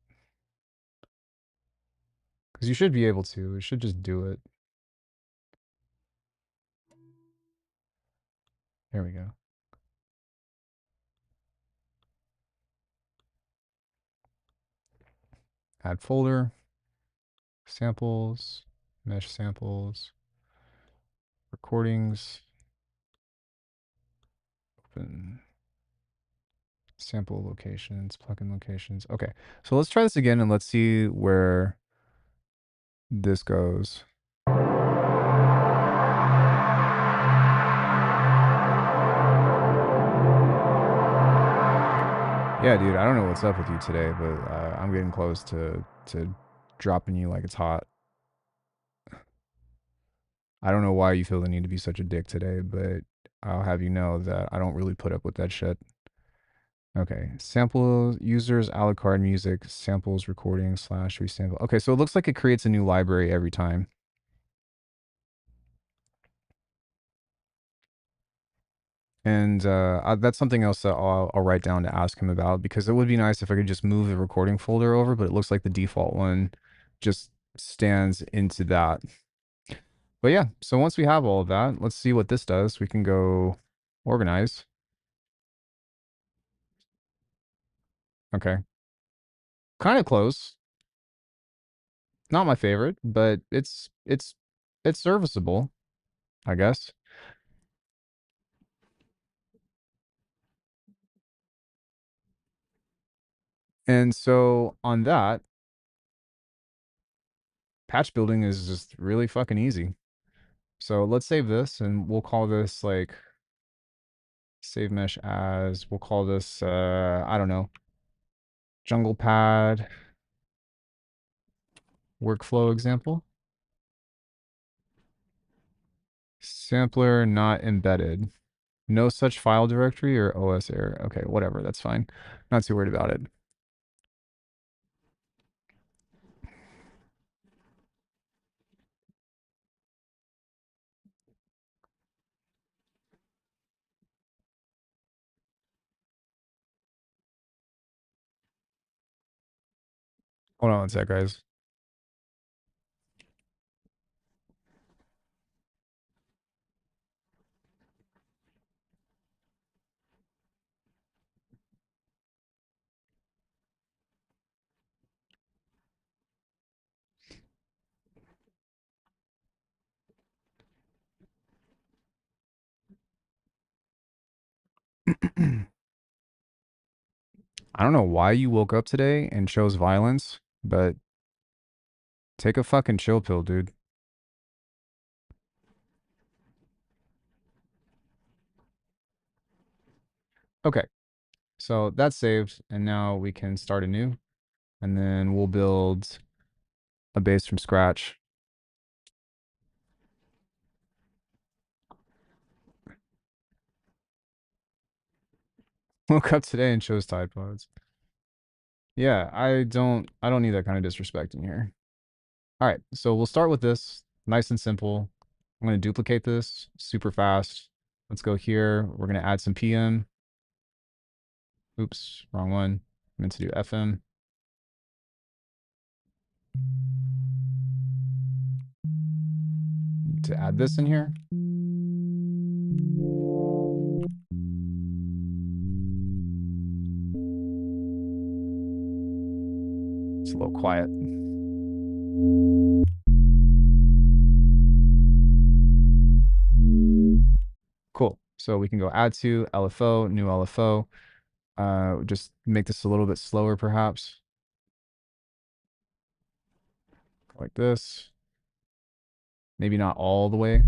Because you should be able to. It should just do it. There we go. Add folder. Samples. Mesh samples. Recordings. Open. Sample locations. Plugin locations. Okay, so let's try this again and let's see where this goes. Yeah, dude, I don't know what's up with you today, but I'm getting close to dropping you like it's hot. I don't know why you feel the need to be such a dick today, but I'll have you know that I don't really put up with that shit. Okay, sample users, a la carte music, samples, recording, slash resample. Okay, so it looks like it creates a new library every time. And that's something else that I'll write down to ask him about because it would be nice if I could just move the recording folder over, but it looks like the default one just stands into that. But yeah, so once we have all of that, let's see what this does. We can go organize. Okay. Kind of close. Not my favorite, but it's serviceable, I guess. And so on that, patch building is just really fucking easy. So let's save this and we'll call this like save mesh as, we'll call this, I don't know, jungle pad workflow example. Sampler not embedded. No such file directory or OS error. Okay, whatever, that's fine. Not too worried about it. Hold on one sec, guys. I don't know why you woke up today and chose violence, but take a fucking chill pill, dude. Okay, so that's saved, and now we can start anew, and then we'll build a base from scratch. Woke up today and chose Tide Pods. Yeah, I don't need that kind of disrespect in here. All right, so we'll start with this, nice and simple. I'm going to duplicate this super fast. Let's go here. We're going to add some PM. Oops, wrong one. I meant to do FM. To add this in here. It's a little quiet. Cool. So we can go add to LFO, new LFO. Just make this a little bit slower, perhaps. Like this. Maybe not all the way.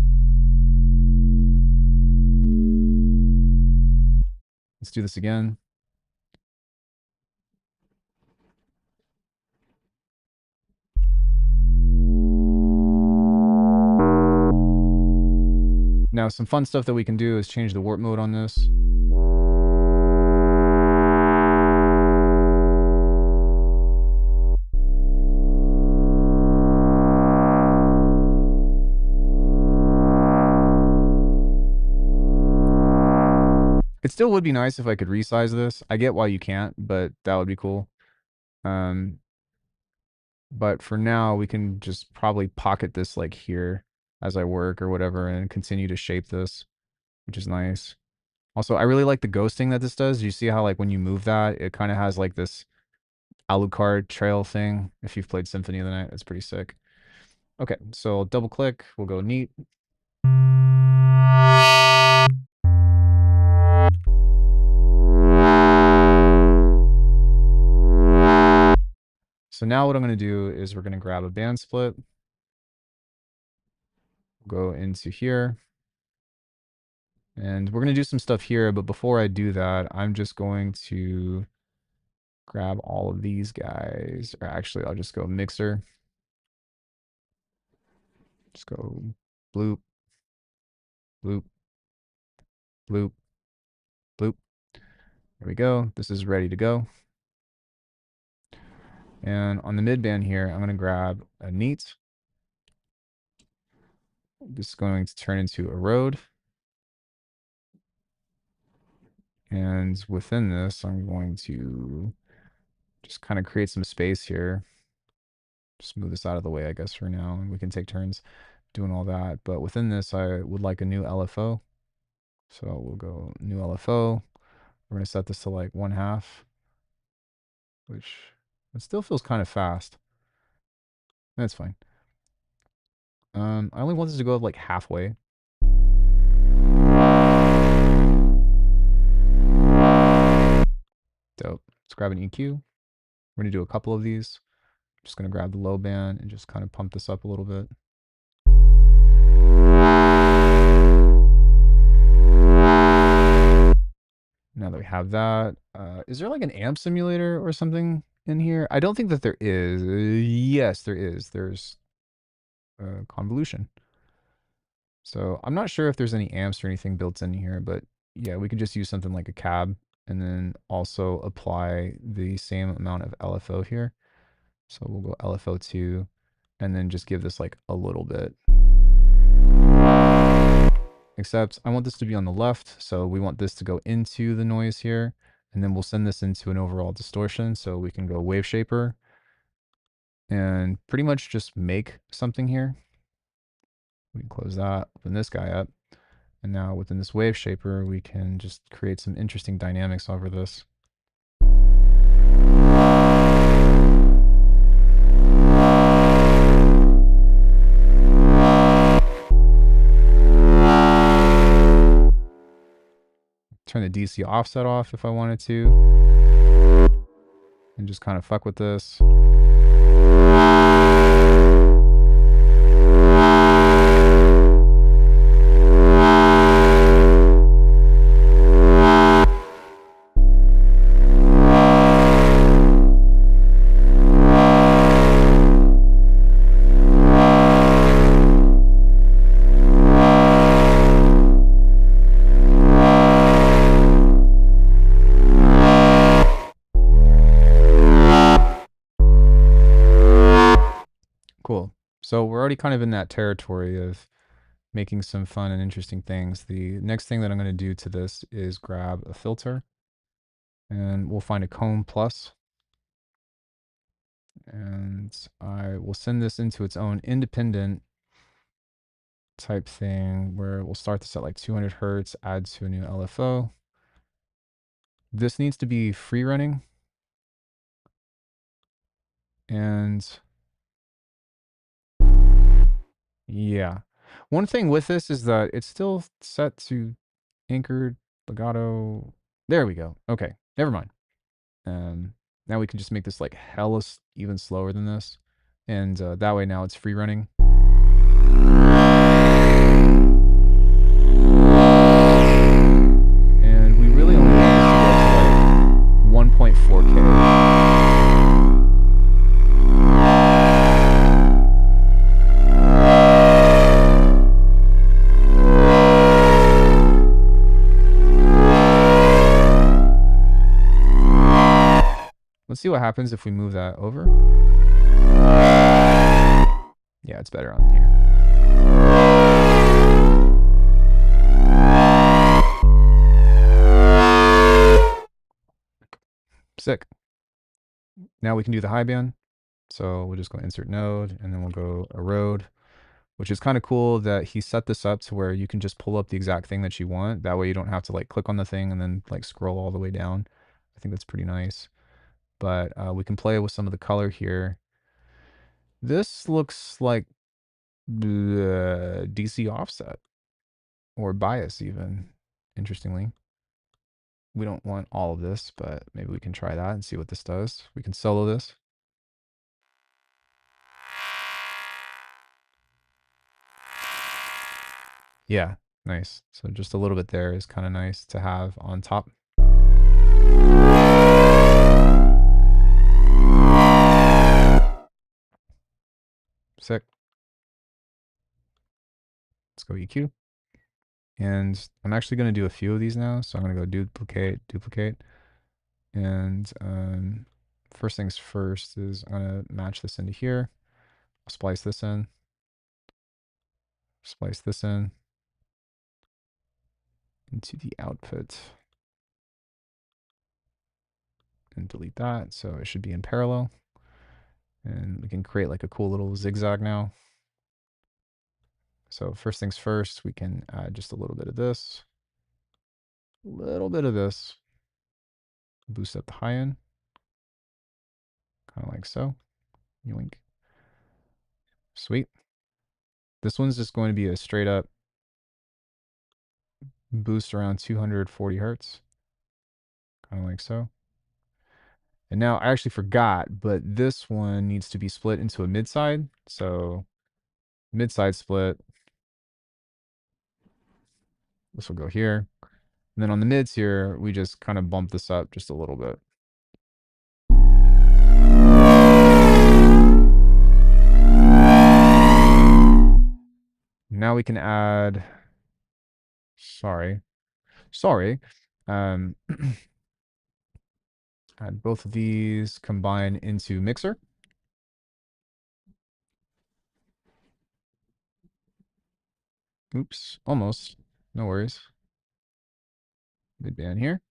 Let's do this again. Now, some fun stuff that we can do is change the warp mode on this. It still would be nice if I could resize this. I get why you can't, but that would be cool. But for now, we can just probably pocket this like here as I work or whatever and continue to shape this, which is nice. Also, I really like the ghosting that this does. You see how like when you move that, it kind of has like this Alucard trail thing. If you've played Symphony of the Night, it's pretty sick. Okay, so double click, we'll go neat. So now what I'm going to do is we're going to grab a band split, go into here, and we're going to do some stuff here. But before I do that, I'm just going to grab all of these guys, or actually I'll just go mixer. Just go bloop, bloop, bloop, bloop. There we go. This is ready to go. And on the mid band here, I'm going to grab a neat. This is going to turn into a road. And within this, I'm going to just kind of create some space here. Just move this out of the way, I guess, for now. And we can take turns doing all that. But within this, I would like a new LFO. So we'll go new LFO. We're going to set this to like 1/2, which it still feels kind of fast. That's fine. I only want this to go like halfway. Dope. Let's grab an EQ. We're going to do a couple of these. I'm just going to grab the low band and just kind of pump this up a little bit. Now that we have that, is there like an amp simulator or something in here? I don't think that there is. Yes, there is. There's convolution. So I'm not sure if there's any amps or anything built in here, but yeah, we could just use something like a cab and then also apply the same amount of LFO here. So we'll go LFO2 and then just give this like a little bit. Except I want this to be on the left, so we want this to go into the noise here, and then we'll send this into an overall distortion, so we can go wave shaper and pretty much just make something here. We can close that, open this guy up, and now within this wave shaper, we can just create some interesting dynamics over this. Turn the DC offset off if I wanted to. And just kind of fuck with this. So we're already kind of in that territory of making some fun and interesting things. The next thing that I'm going to do to this is grab a filter, and we'll find a comb plus, and I will send this into its own independent type thing where we'll start this at like 200 hertz, add to a new LFO. This needs to be free running, and yeah. One thing with this is that it's still set to anchored legato. There we go. Okay, never mind. Now we can just make this like hella even slower than this, and that way now it's free running. And we really only want this to go to like 1.4K. Let's see what happens if we move that over. Yeah, it's better on here. Sick. Now we can do the high band. So we'll just go insert node, and then we'll go erode, which is kind of cool that he set this up to where you can just pull up the exact thing that you want. That way you don't have to like click on the thing and then like scroll all the way down. I think that's pretty nice. But we can play with some of the color here. This looks like the DC offset or bias even, interestingly. We don't want all of this, but maybe we can try that and see what this does. We can solo this. Yeah, nice. So just a little bit there is kind of nice to have on top. Sick. Let's go EQ. And I'm actually going to do a few of these now. So I'm going to go duplicate, duplicate. And first things first is I'm going to match this into here. I'll splice this in. Splice this in into the output. And delete that. So it should be in parallel. And we can create like a cool little zigzag now. So first things first, we can add just a little bit of this. A little bit of this. Boost up the high end. Kind of like so. Yoink. Sweet. This one's just going to be a straight up boost around 240 hertz. Kind of like so. And now I actually forgot, but this one needs to be split into a mid-side. So mid-side split. This will go here. And then on the mids here, we just kind of bump this up just a little bit. Now we can add, sorry, add both of these, combine into mixer. Oops, almost, no worries. Mid band here.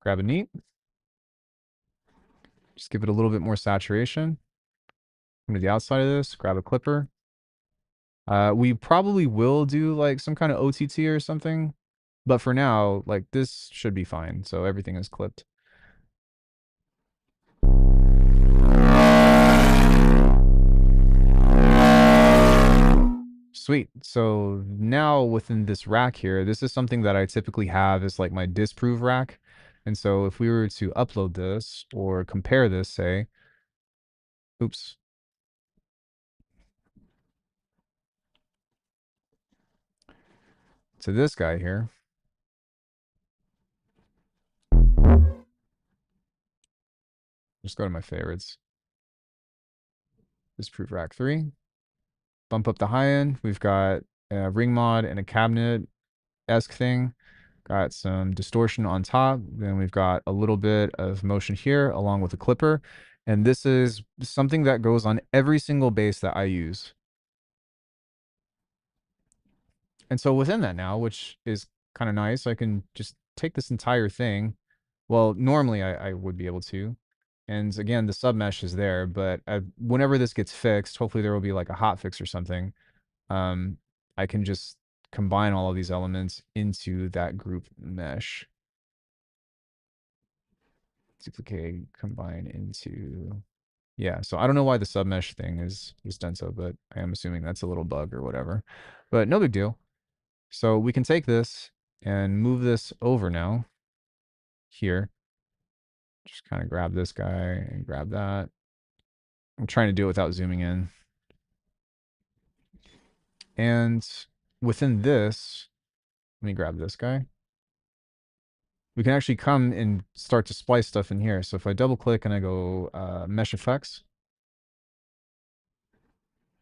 Grab a neat. Just give it a little bit more saturation. Come to the outside of this, grab a clipper. We probably will do like some kind of OTT or something, but for now, like this should be fine. So everything is clipped. Sweet. So now within this rack here, this is something that I typically have as like my disprove rack. And so if we were to upload this or compare this, say, oops. To this guy here. Just go to my favorites. Disprove rack 3. Bump up the high end. We've got a ring mod and a cabinet-esque thing. Got some distortion on top. Then we've got a little bit of motion here along with a clipper. And this is something that goes on every single bass that I use. And so within that now, which is kind of nice, I can just take this entire thing. Well, normally I would be able to. And again, the sub mesh is there, but whenever this gets fixed, hopefully there will be like a hot fix or something. Um, I can just combine all of these elements into that group mesh. Duplicate, combine into, yeah. So I don't know why the sub mesh thing is done so, but I am assuming that's a little bug or whatever. But no big deal. So we can take this and move this over now here. Just kind of grab this guy and grab that. I'm trying to do it without zooming in. And within this, let me grab this guy. We can actually come and start to splice stuff in here. So if I double click and I go mesh effects,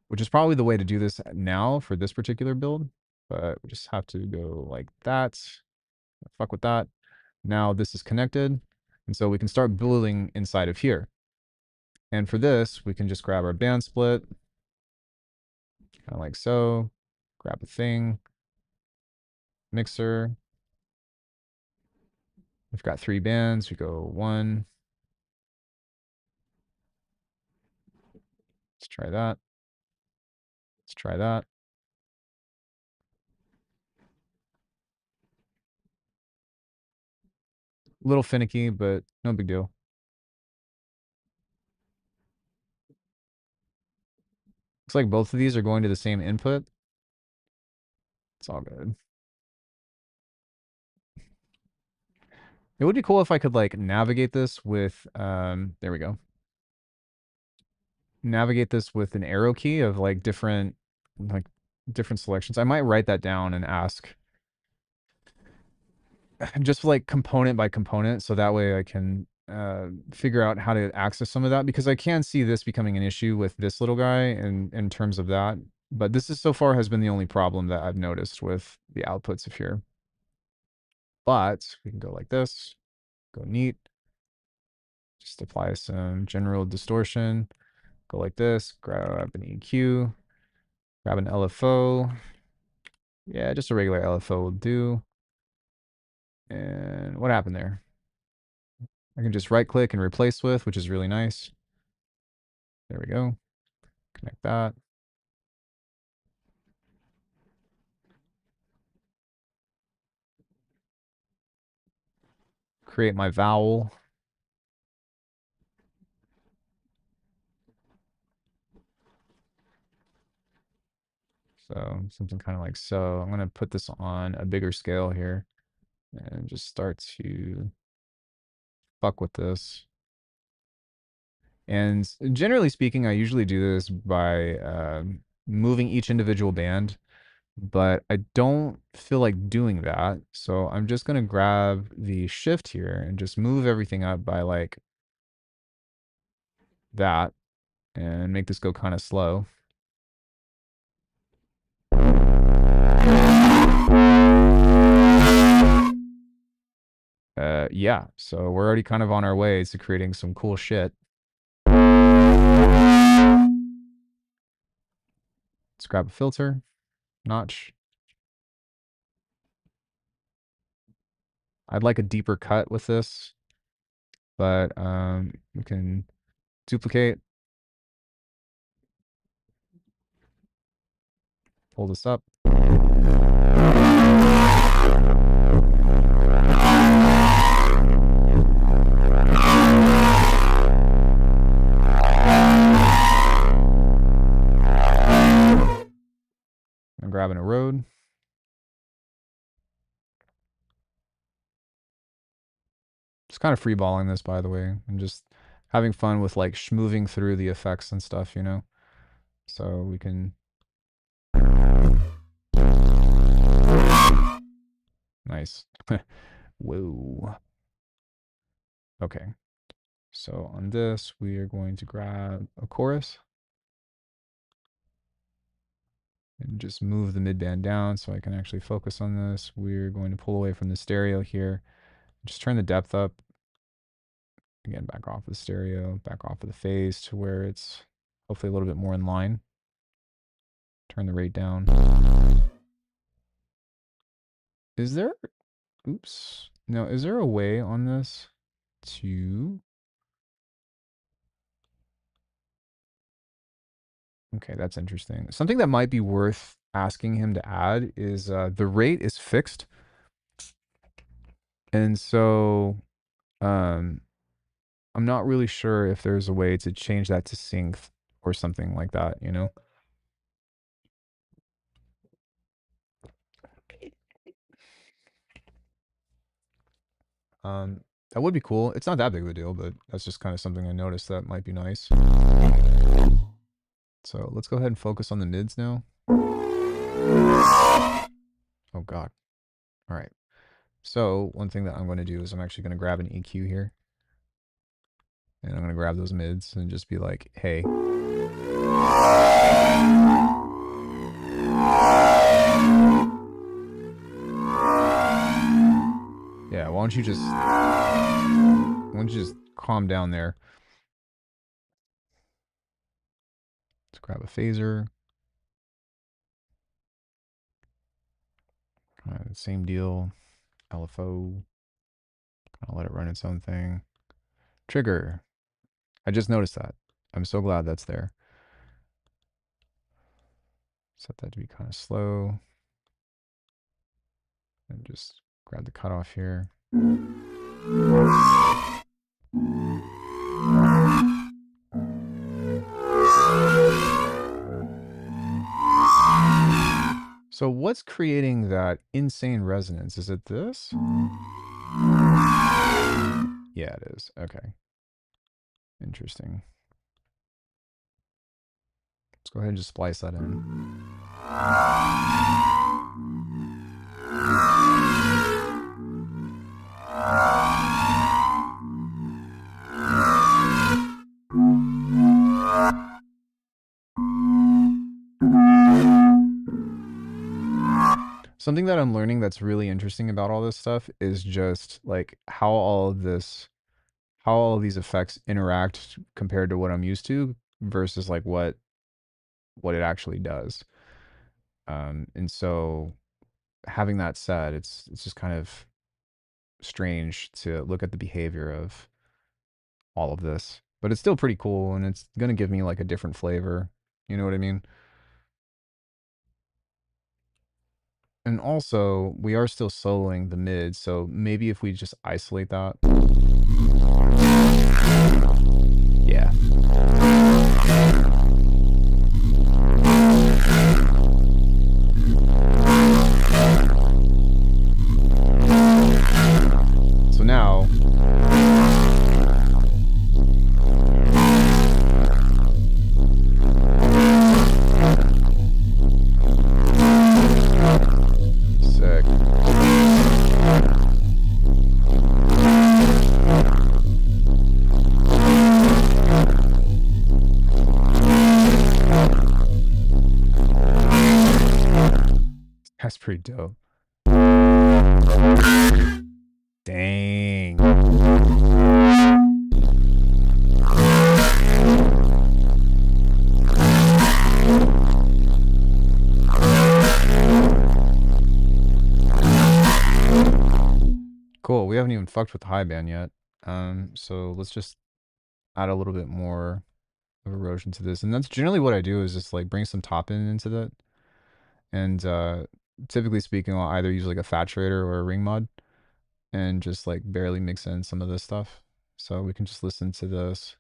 which is probably the way to do this now for this particular build, but we just have to go like that. Fuck with that. Now this is connected. And so we can start building inside of here. And for this, we can just grab our band split, kind of like so. Grab a thing, mixer. We've got 3 bands. We go 1. Let's try that. Let's try that. A little finicky, but no big deal. Looks like both of these are going to the same input. It's all good. It would be cool if I could like navigate this with, there we go. Navigate this with an arrow key of like different selections. I might write that down and ask just like component by component. So that way I can figure out how to access some of that, because I can see this becoming an issue with this little guy in terms of that. But this is so far has been the only problem that I've noticed with the outputs of here. But we can go like this, go neat, just apply some general distortion, go like this, grab an EQ, grab an LFO. Yeah, just a regular LFO will do. And what happened there? I can just right click and replace with, which is really nice. There we go. Connect that. Create my vowel. So something kind of like so. I'm going to put this on a bigger scale here and just start to fuck with this. And generally speaking, I usually do this by moving each individual band, but I don't feel like doing that. So I'm just going to grab the shift here and just move everything up by like that and make this go kind of slow. Yeah, so we're already kind of on our way to creating some cool shit. Let's grab a filter, notch. I'd like a deeper cut with this, but we can duplicate, pull this up. I'm grabbing a road. Just kind of freeballing this, by the way, and just having fun with like moving through the effects and stuff, you know? So we can... Nice. Whoa. Okay. So on this, we are going to grab a chorus and just move the midband down so I can actually focus on this. We're going to pull away from the stereo here. Just turn the depth up Again, back off of the stereo, back off of the phase to where it's hopefully a little bit more in line. Turn the rate down. Is there, oops. No, is there a way on this to, okay, that's interesting. Something that might be worth asking him to add is the rate is fixed. And so I'm not really sure if there's a way to change that to sync or something like that, you know? That would be cool. It's not that big of a deal, but that's just kind of something I noticed that might be nice. So let's go ahead and focus on the mids now. Oh God. All right. So one thing that I'm going to do is I'm actually going to grab an EQ here. And I'm going to grab those mids and just be like, hey. Yeah, why don't you just calm down there? Let's grab a phaser. Same deal. LFO. I'll let it run its own thing. Trigger. I just noticed that. I'm so glad that's there. Set that to be kind of slow. And just grab the cutoff here. So what's creating that insane resonance? Is it this? Yeah, it is. Okay. Interesting. Let's go ahead and just splice that in. Something that I'm learning that's really interesting about all this stuff is just like how all of these effects interact compared to what I'm used to versus like what it actually does. And so having that said, it's just kind of strange to look at the behavior of all of this, but it's still pretty cool and it's going to give me like a different flavor. You know what I mean? And also, we are still soloing the mid, so maybe if we just isolate that. Yeah. So now, sick. That's pretty dope. Dang. Cool. We haven't even fucked with the high band yet. So let's just add a little bit more of erosion to this. And that's generally what I do is just like bring some top end into that. And typically speaking, I'll either use like a Faturator or a ring mod and just like barely mix in some of this stuff. So we can just listen to this.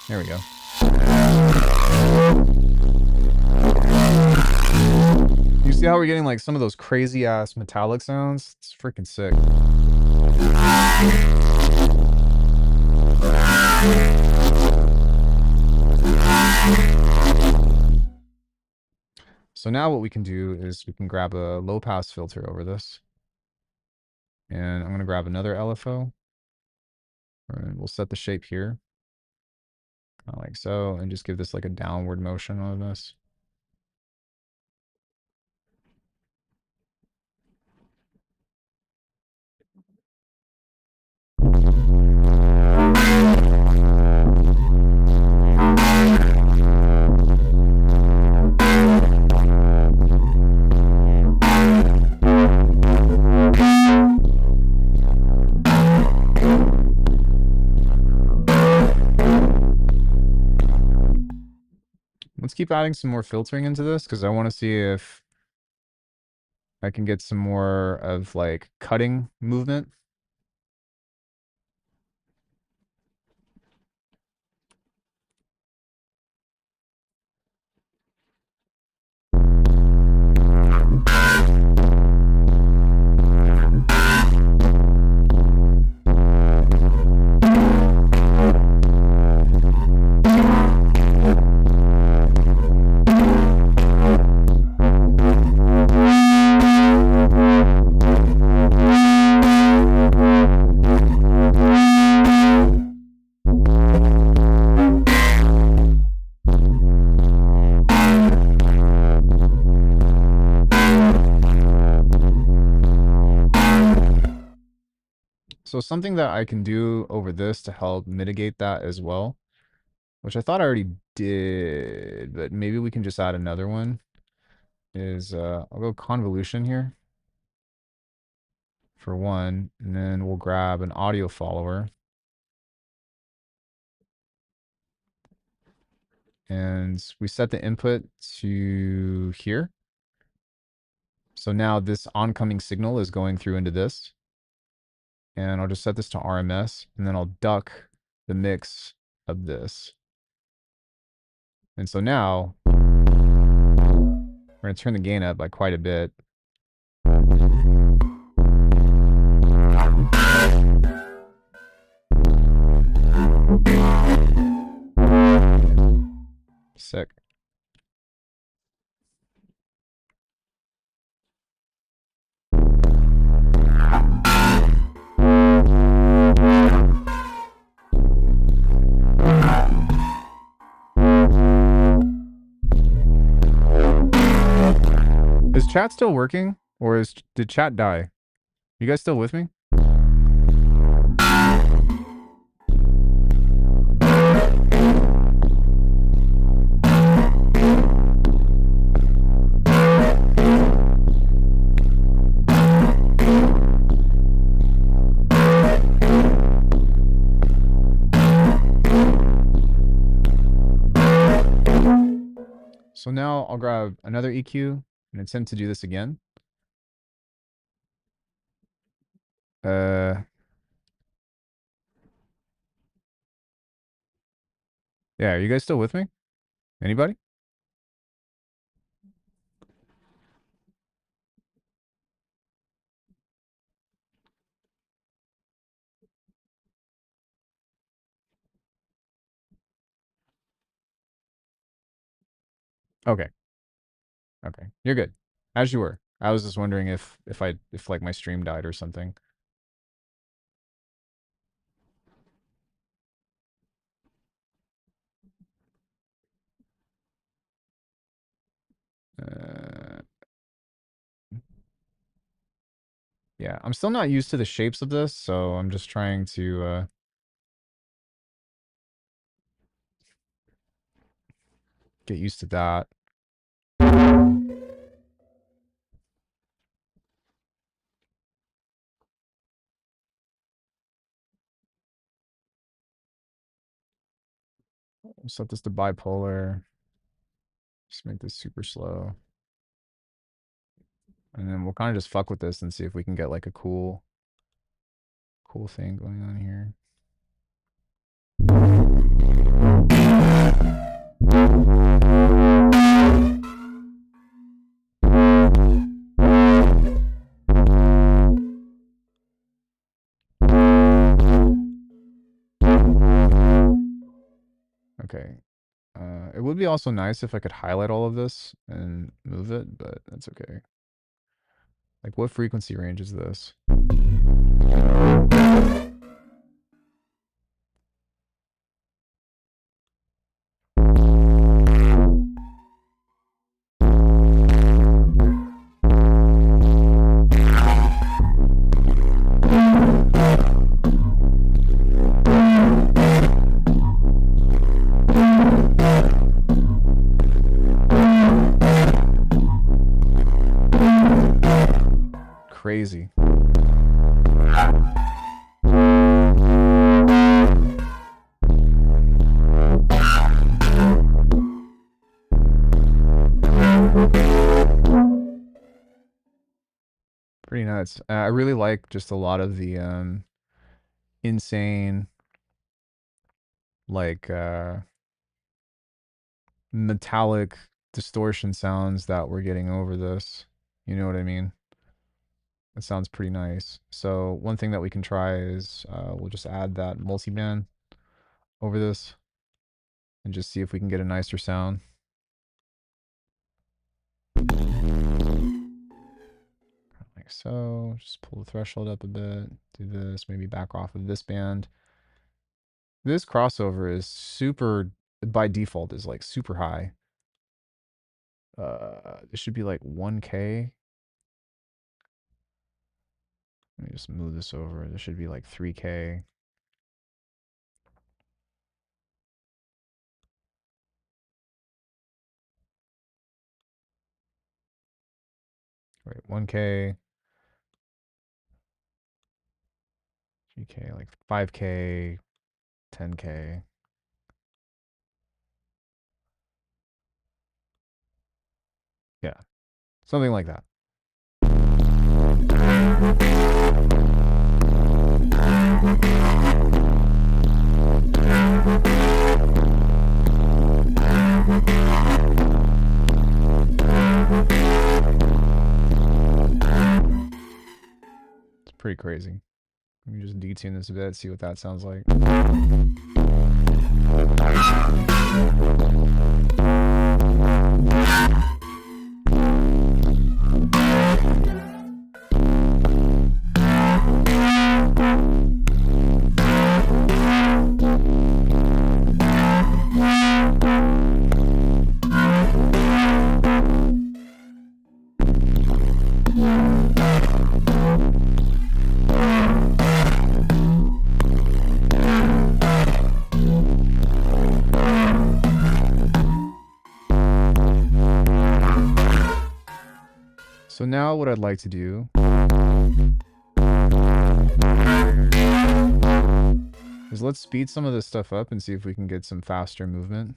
There we go. You see how we're getting like some of those crazy ass metallic sounds? It's freaking sick. So now what we can do is we can grab a low pass filter over this. And I'm going to grab another LFO. And we'll set the shape here. Kind of like so. And just give this like a downward motion on this. keep adding some more filtering into this because I want to see if I can get some more of like cutting movement. So something that I can do over this to help mitigate that as well, which I thought I already did, but maybe we can just add another one, is I'll go convolution here for one, and then we'll grab an audio follower. And we set the input to here. So now this oncoming signal is going through into this. And I'll just set this to RMS, and then I'll duck the mix of this. And so now we're going to turn the gain up by quite a bit. Sick. Is chat still working, or did chat die? You guys still with me? So now I'll grab another EQ and attempt to do this again. Yeah, are you guys still with me? Anybody? Okay. Okay. You're good. As you were. I was just wondering if like my stream died or something. Yeah, I'm still not used to the shapes of this, so I'm just trying to get used to that. Set this to bipolar. Just make this super slow. And then we'll kind of just fuck with this and see if we can get like a cool thing going on here. Okay. It would be also nice if I could highlight all of this and move it, but that's okay. Like, what frequency range is this? Crazy. pretty nuts. I really like just a lot of the insane like metallic distortion sounds that we're getting over this. You know what I mean? It sounds pretty nice. So one thing that we can try is we'll just add that multiband over this and just see if we can get a nicer sound. Like so. Just pull the threshold up a bit. Do this. Maybe back off of this band. This crossover is super, by default, is like super high. It should be like 1K. Let me just move this over. This should be like 3K. Wait, 1K. 3K, like 5K, 10K. Yeah, something like that. It's pretty crazy. Let me just detune this a bit, see what that sounds like. So now what I'd like to do is let's speed some of this stuff up and see if we can get some faster movement.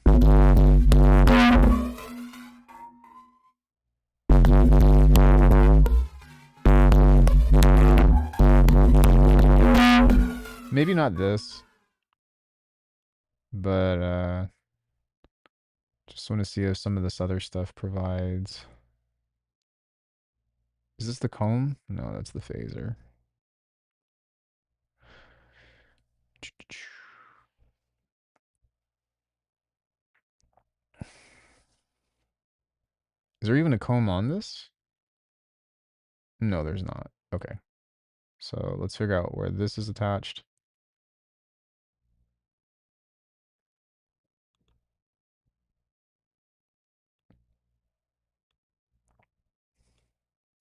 Maybe not this, but just want to see if some of this other stuff provides. Is this the comb? No, that's the phaser. Is there even a comb on this? No, there's not. Okay. So let's figure out where this is attached.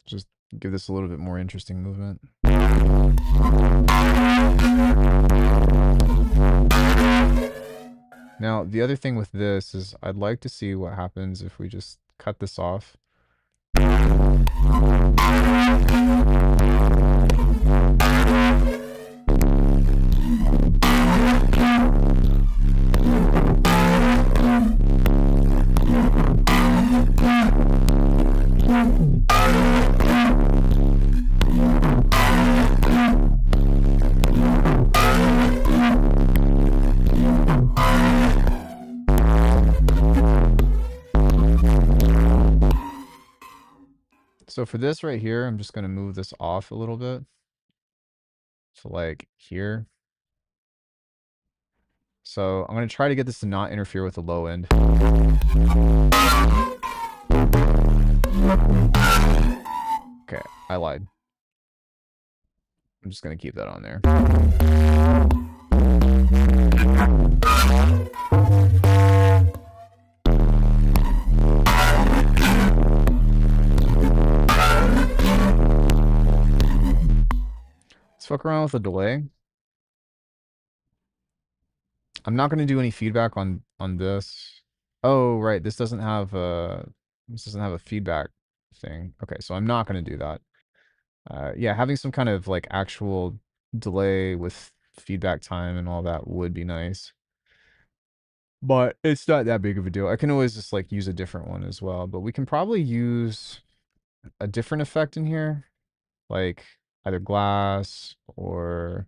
Just give this a little bit more interesting movement. Now, the other thing with this is I'd like to see what happens if we just cut this off. So for this right here, I'm just going to move this off a little bit. So like here. So I'm going to try to get this to not interfere with the low end. Okay, I lied. I'm just going to keep that on there. Let's fuck around with the delay. I'm not going to do any feedback on this. Oh, right. This doesn't have a feedback thing. Okay, so I'm not going to do that. Yeah, having some kind of like actual delay with feedback time and all that would be nice. But it's not that big of a deal. I can always just like use a different one as well. But we can probably use a different effect in here. like either glass or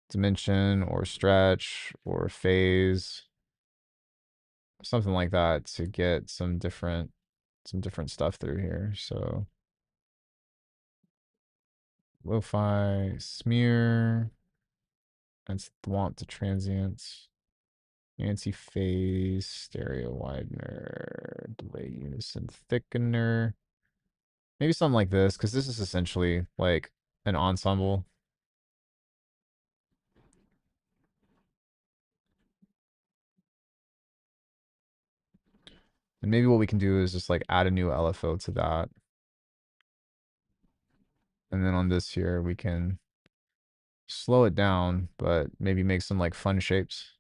dimension or stretch or phase, something like that to get some different stuff through here. So lo-fi smear, that's want to transients, anti-phase, stereo widener, delay unison thickener. Maybe something like this, because this is essentially like an ensemble. And maybe what we can do is just like add a new LFO to that. And then on this here, we can slow it down, but maybe make some like fun shapes.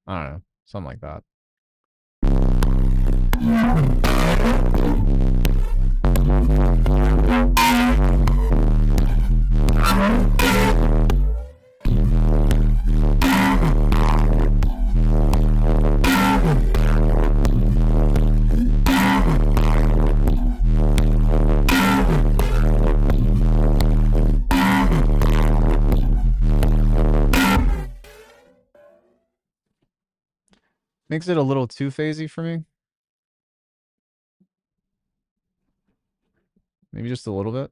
I don't know, something like that. Makes it a little too phasey for me. Maybe just a little bit.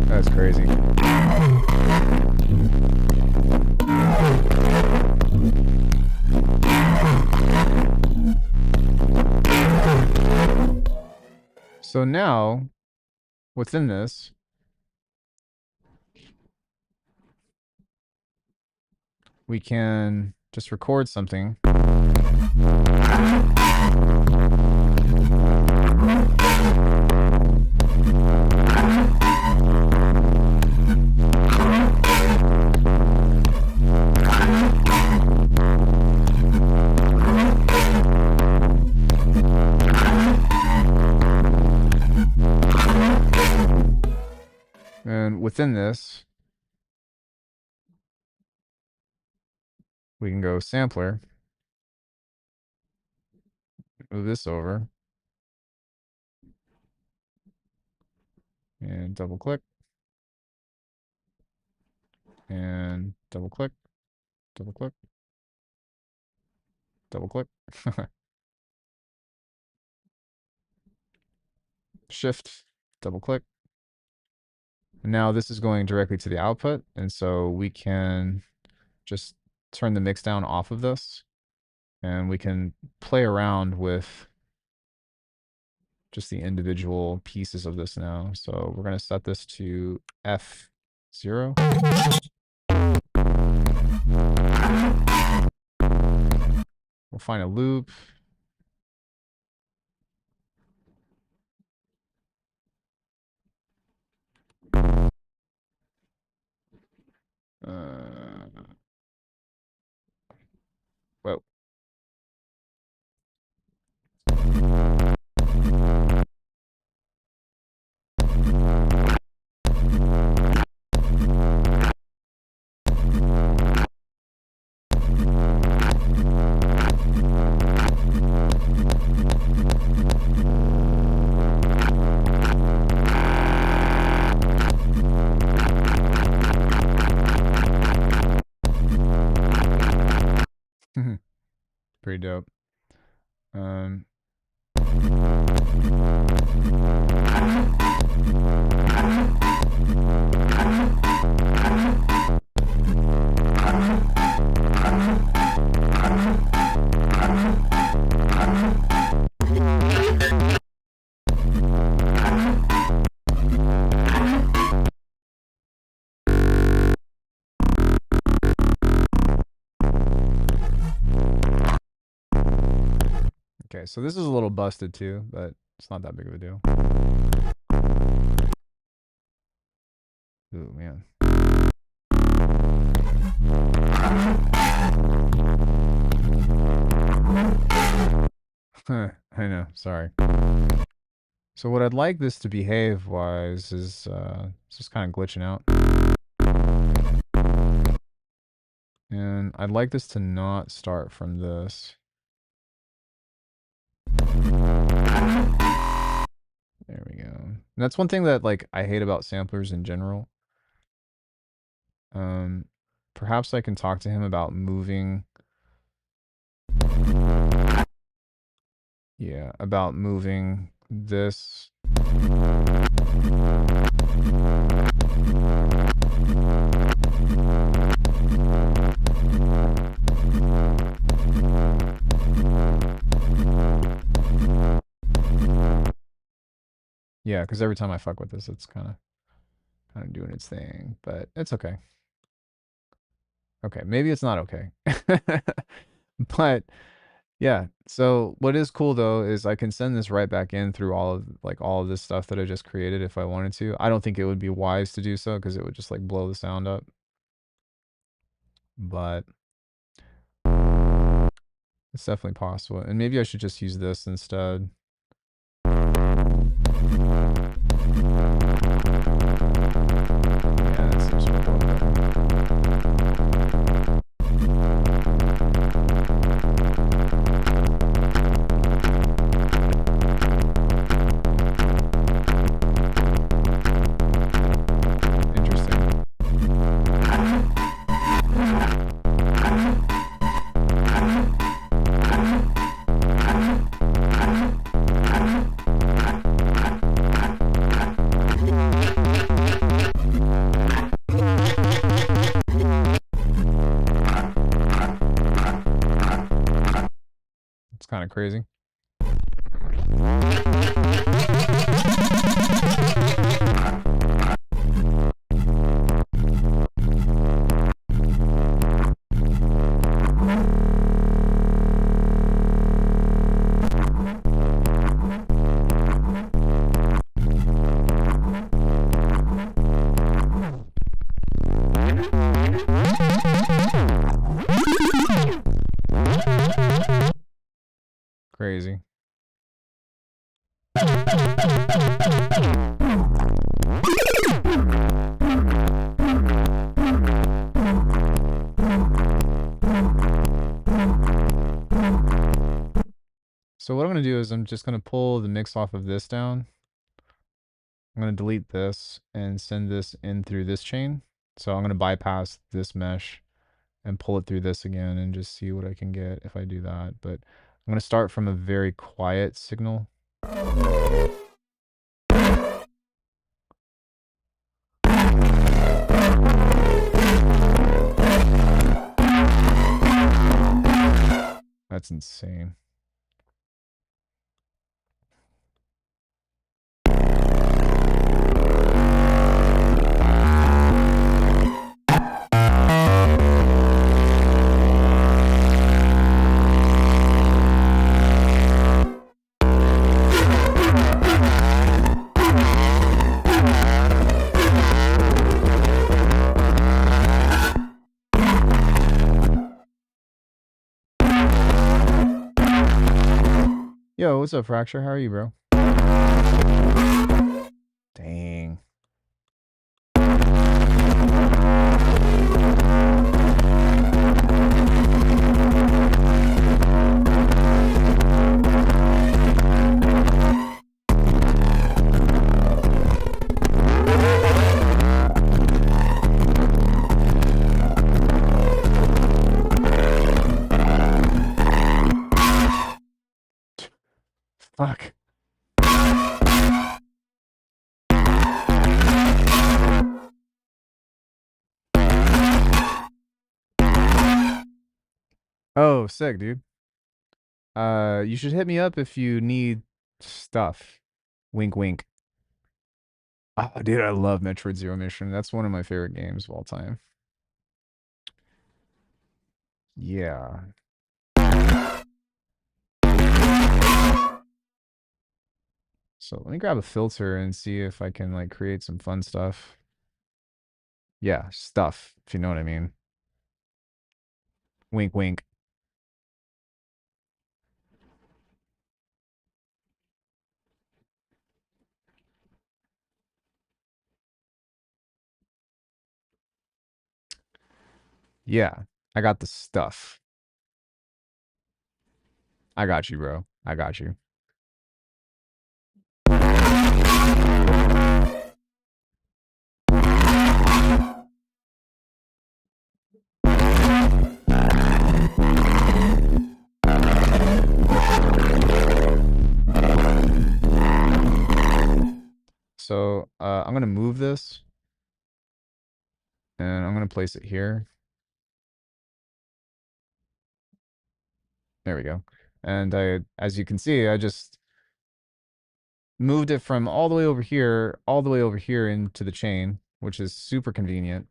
That's crazy. So now, within this, we can just record something. And within this, we can go sampler, move this over, and double click, and double click, double click, double click. Shift, double click. Now this is going directly to the output, and so we can just turn the mix down off of this, and we can play around with just the individual pieces of this now. So we're going to set this to F0. We'll find a loop. Whoa. Pretty dope. Okay, so this is a little busted too, but it's not that big of a deal. Ooh, man. I know, sorry. So what I'd like this to behave wise is it's just kind of glitching out. And I'd like this to not start from this. There we go. And that's one thing that like I hate about samplers in general. Perhaps I can talk to him about moving. Yeah, about moving this. Yeah, because every time I fuck with this, it's kind of doing its thing, but it's okay. Okay, maybe it's not okay. But yeah, so what is cool though is I can send this right back in through all of this stuff that I just created if I wanted to. I don't think it would be wise to do so because it would just like blow the sound up. But it's definitely possible. And maybe I should just use this instead. Yeah, that seems more interesting. It's kind of crazy. Crazy. So what I'm going to do is I'm just going to pull the mix off of this down. I'm going to delete this and send this in through this chain. So I'm going to bypass this mesh and pull it through this again and just see what I can get if I do that. But I'm going to start from a very quiet signal. That's insane. Yo, what's up, Fracture? How are you, bro? Dang. Fuck. Oh, sick, dude. You should hit me up if you need stuff. Wink, wink. Oh, dude, I love Metroid Zero Mission. That's one of my favorite games of all time. Yeah. So let me grab a filter and see if I can like create some fun stuff. Yeah, stuff, if you know what I mean. Wink, wink. Yeah, I got the stuff. I got you, bro. I got you. So I'm gonna move this and I'm gonna place it here. There we go. And as you can see, I just moved it from all the way over here, all the way over here into the chain, which is super convenient.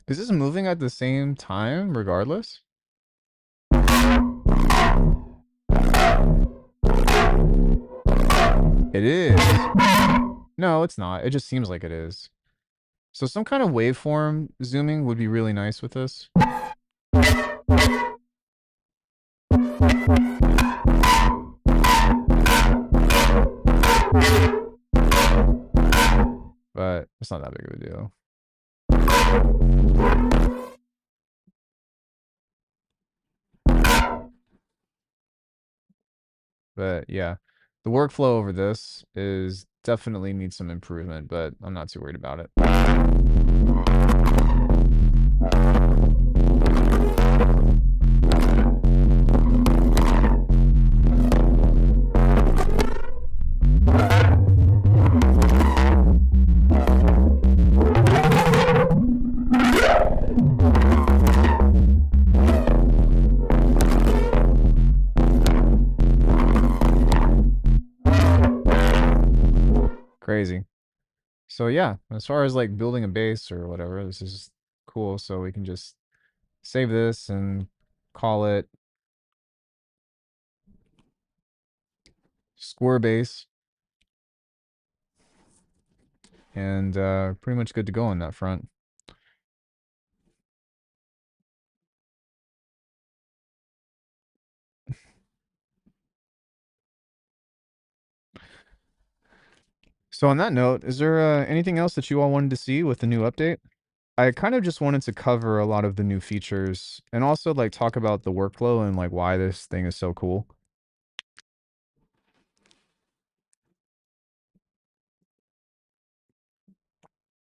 Is this moving at the same time regardless? It is. No, it's not. It just seems like it is. So some kind of waveform zooming would be really nice with this. But it's not that big of a deal. But yeah, the workflow over this is definitely needs some improvement, but I'm not too worried about it. Crazy. So yeah, as far as like building a base or whatever, this is cool. So we can just save this and call it square base. And pretty much good to go on that front. So on that note, is there anything else that you all wanted to see with the new update? I kind of just wanted to cover a lot of the new features and also like talk about the workflow and like why this thing is so cool.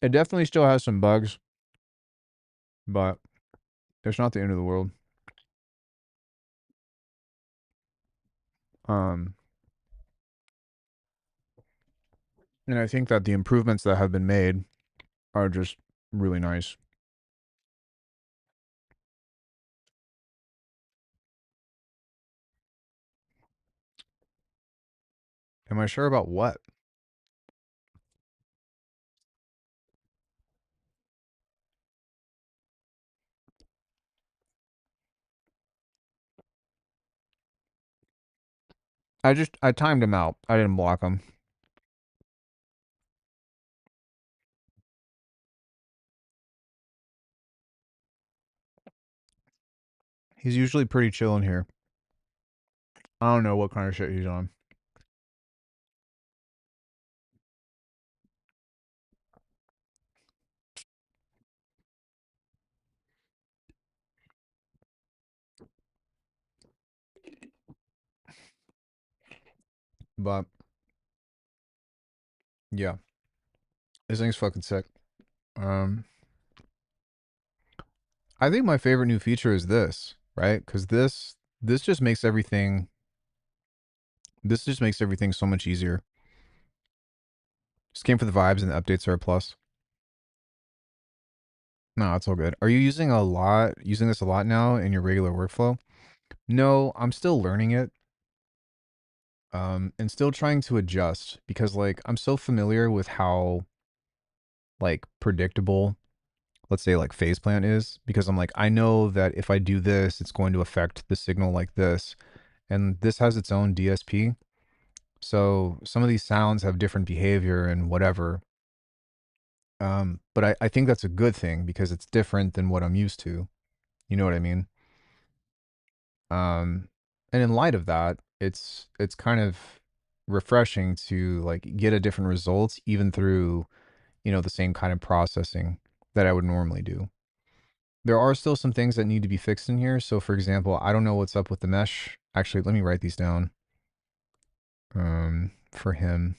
It definitely still has some bugs, but it's not the end of the world. Um, and I think that the improvements that have been made are just really nice. Am I sure about what? I timed him out. I didn't block him. He's usually pretty chill in here. I don't know what kind of shit he's on. But yeah, this thing's fucking sick. Um, I think my favorite new feature is this, right? Because this just makes everything This just makes everything so much easier. Just came for the vibes and the updates are a plus. No, it's all good. Are you using this a lot now in your regular workflow? No, I'm still learning it. And still trying to adjust because like I'm so familiar with how like predictable, let's say like phase plant is, because I'm like, I know that if I do this, it's going to affect the signal like this. And this has its own DSP. So some of these sounds have different behavior and whatever. But I think that's a good thing because it's different than what I'm used to. You know what I mean? Um, and in light of that, it's kind of refreshing to like get a different results even through, the same kind of processing that I would normally do. There are still some things that need to be fixed in here. So for example, I don't know what's up with the mesh. Actually, let me write these down. For him.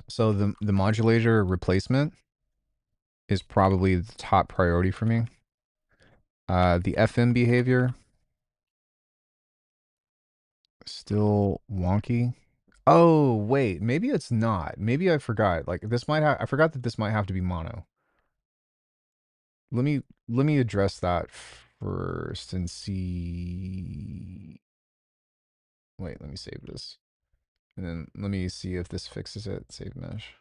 So the modulator replacement is probably the top priority for me. The FM behavior still wonky. Oh, wait, maybe it's not. Maybe I forgot. Like this might have I forgot that this might have to be mono. Let me let me address that first and see. Wait, let me save this. And then let me see if this fixes it. Save mesh.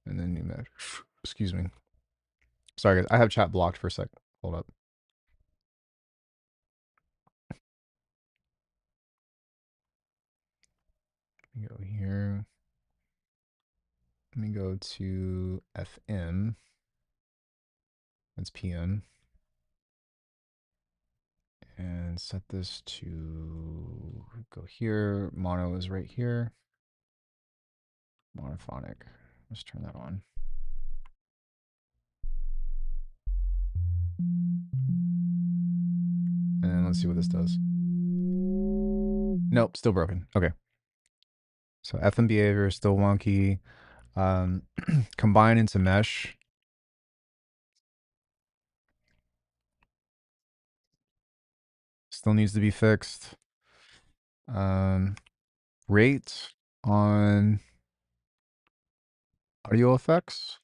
And then new mesh. Excuse me. Sorry guys, I have chat blocked for a sec. Hold up. Let me go here. Let me go to FM. That's PM. And set this to go here. Mono is right here. Monophonic. Let's turn that on. And then let's see what this does. Nope, still broken. Okay. So FM behavior is still wonky. Combine into mesh. Still needs to be fixed. Rate on audio effects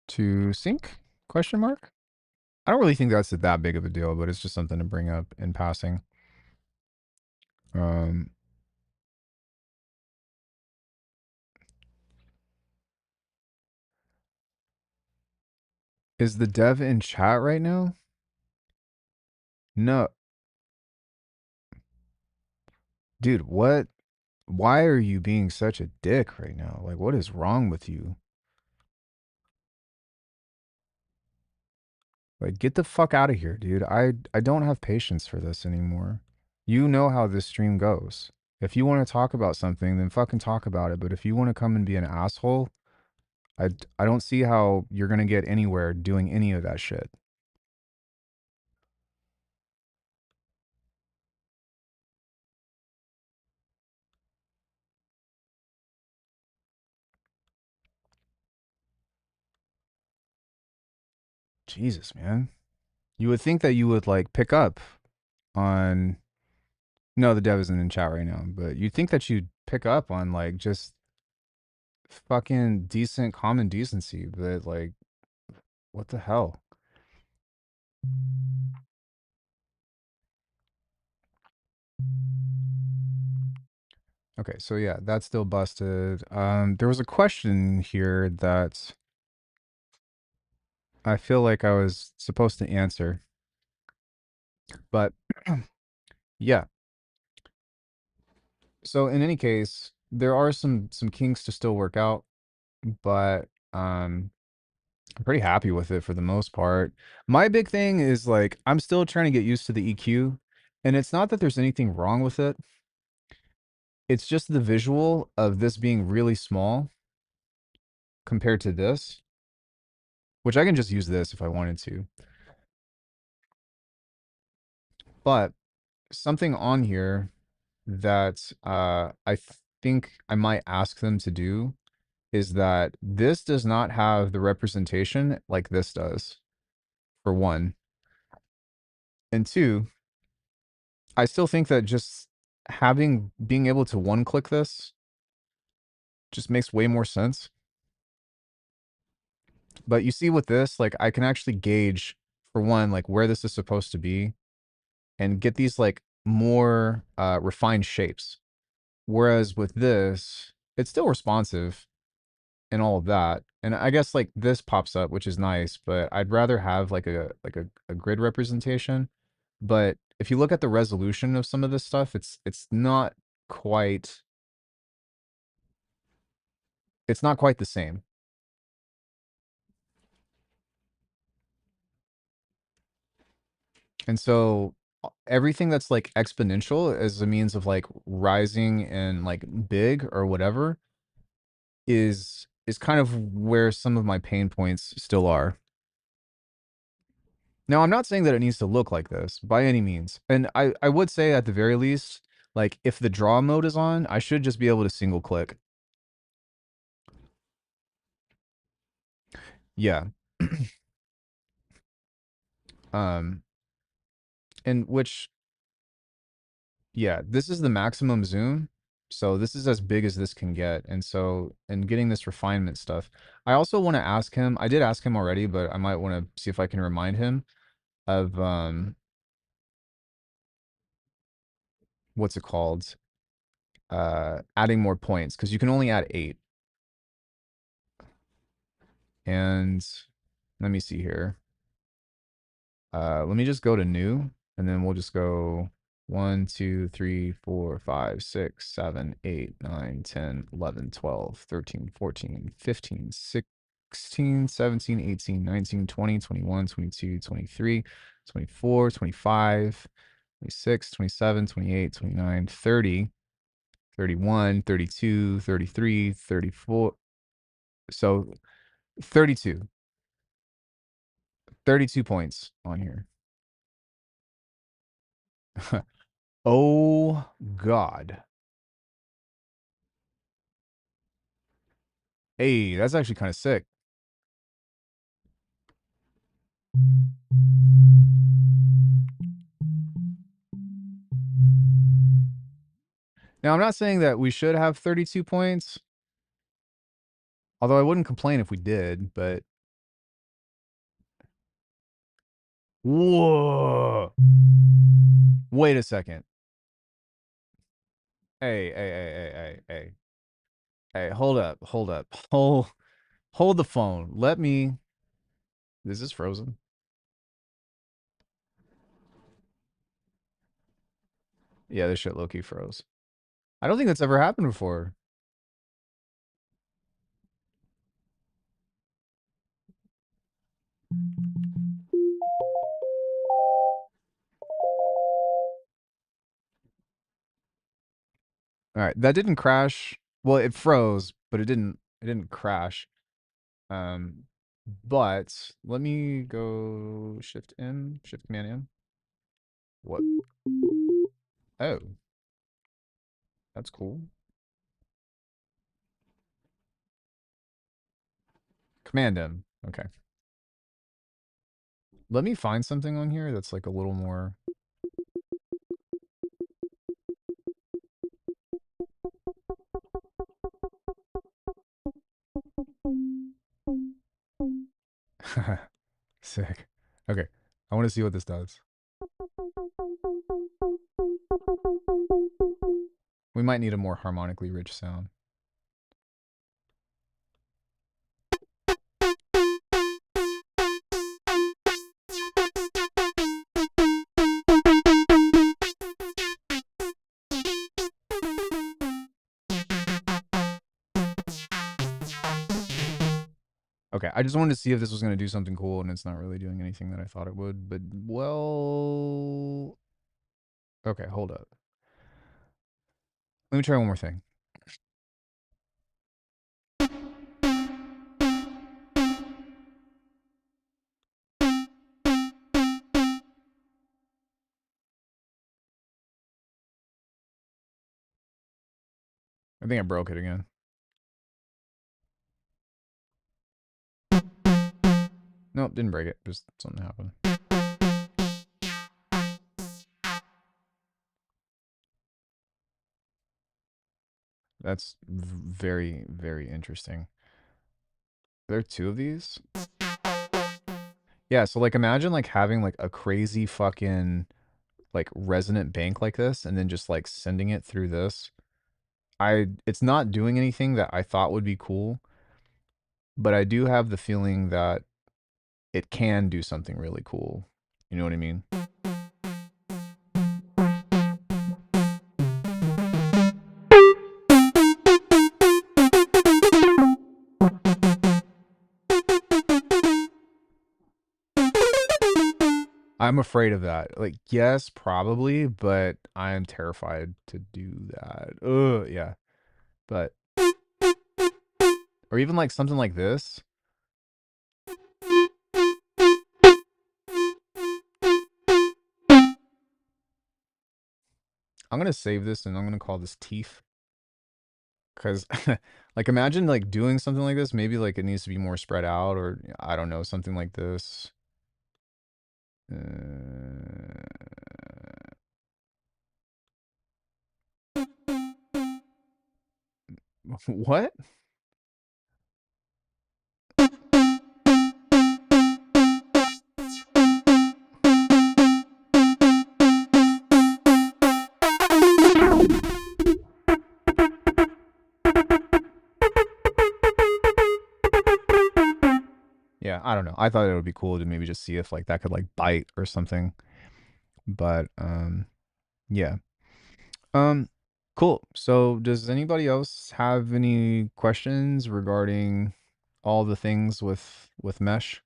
to sync? Question mark. I don't really think that's that big of a deal, but it's just something to bring up in passing. Is the dev in chat right now? No. Dude, what? Why are you being such a dick right now? Like, what is wrong with you? Like, get the fuck out of here, dude. I don't have patience for this anymore. You know how this stream goes. If you want to talk about something, then fucking talk about it. But if you want to come and be an asshole, I don't see how you're going to get anywhere doing any of that shit. Jesus, man. You would think that you would like pick up on. No, the dev isn't in chat right now, but you'd think that you'd pick up on like just fucking decent common decency, but like, what the hell? Okay, so yeah, that's still busted. There was a question here that I feel like I was supposed to answer, but yeah. So in any case, there are some kinks to still work out, but I'm pretty happy with it for the most part. My big thing is like I'm still trying to get used to the EQ, and it's not that there's anything wrong with it. It's just the visual of this being really small compared to this, which I can just use this if I wanted to. But something on here that I think I might ask them to do is that this does not have the representation like this does, for one. And two, I still think that just being able to one click this just makes way more sense. But you see with this, like I can actually gauge for one, like where this is supposed to be and get these like more refined shapes. Whereas with this, it's still responsive and all of that. And I guess like this pops up, which is nice, but I'd rather have like a grid representation. But if you look at the resolution of some of this stuff, it's not quite the same. And so everything that's like exponential as a means of like rising and like big or whatever is kind of where some of my pain points still are. Now, I'm not saying that it needs to look like this by any means. And I would say at the very least, like if the draw mode is on, I should just be able to single click. Yeah. um and which yeah, this is the maximum zoom. So this is as big as this can get. And so in getting this refinement stuff, I also want to ask him, I did ask him already, but I might want to see if I can remind him of what's it called? Adding more points because you can only add 8. And let me see here. Let me just go to new and then we'll just go 1, 2, 3, 4, 5, 6, 7, 8, 9, 10, 11, 12, 13, 14, 15, 16, 17, 18, 19, 20, 21, 22, 23, 24, 25, 26, 27, 28, 29, 30, 31, 32, 33, 34. So 32. 32 points on here. Oh, God. Hey, that's actually kind of sick. Now, I'm not saying that we should have 32 points, although I wouldn't complain if we did, but... Whoa. Wait a second. Hey. Hey, hold up. Hold the phone. Let me... Is this frozen? Yeah, this shit low-key froze. I don't think that's ever happened before. All right, that didn't crash. Well, it froze, but it didn't crash. But let me go shift command in. What? Oh, that's cool. Command in. Okay. Let me find something on here that's like a little more. Sick. Okay. I want to see what this does. We might need a more harmonically rich sound. Okay, I just wanted to see if this was going to do something cool, and it's not really doing anything that I thought it would, but, well... Okay, hold up. Let me try one more thing. I think I broke it again. Nope, didn't break it. Just something happened. That's very, very interesting. There are two of these? Yeah, so like imagine like having like a crazy fucking like resonant bank like this and then just like sending it through this. It's not doing anything that I thought would be cool, but I do have the feeling that it can do something really cool. You know what I mean? I'm afraid of that. Like, yes, probably, but I am terrified to do that. Ugh, yeah. But or even like something like this. I'm gonna save this and I'm gonna call this teeth. Cause like imagine like doing something like this. Maybe like it needs to be more spread out, or I don't know, something like this. What? Yeah, I don't know. I thought it would be cool to maybe just see if like that could like bite or something. But yeah. Um cool. So does anybody else have any questions regarding all the things with mesh?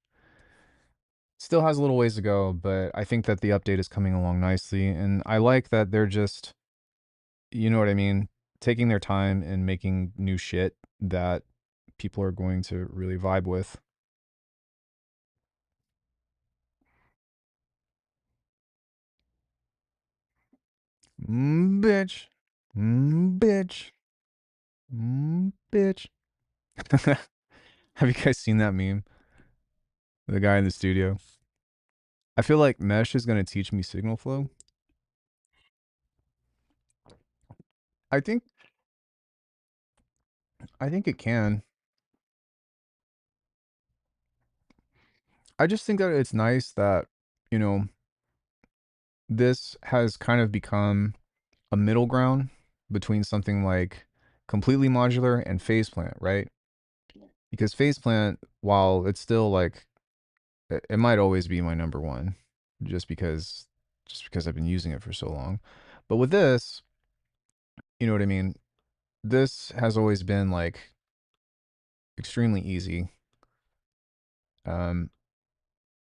Still has a little ways to go, but I think that the update is coming along nicely and I like that they're just, you know what I mean, taking their time and making new shit that people are going to really vibe with. Bitch. Bitch. Bitch. Have you guys seen that meme? The guy in the studio. I feel like Mesh is going to teach me signal flow. I think it can. I just think that it's nice that, you know, this has kind of become a middle ground between something like completely modular and phase plant, right? Because phase plant, while it's still like it might always be my number one, just because I've been using it for so long. But with this, you know what I mean? This has always been like extremely easy. Um,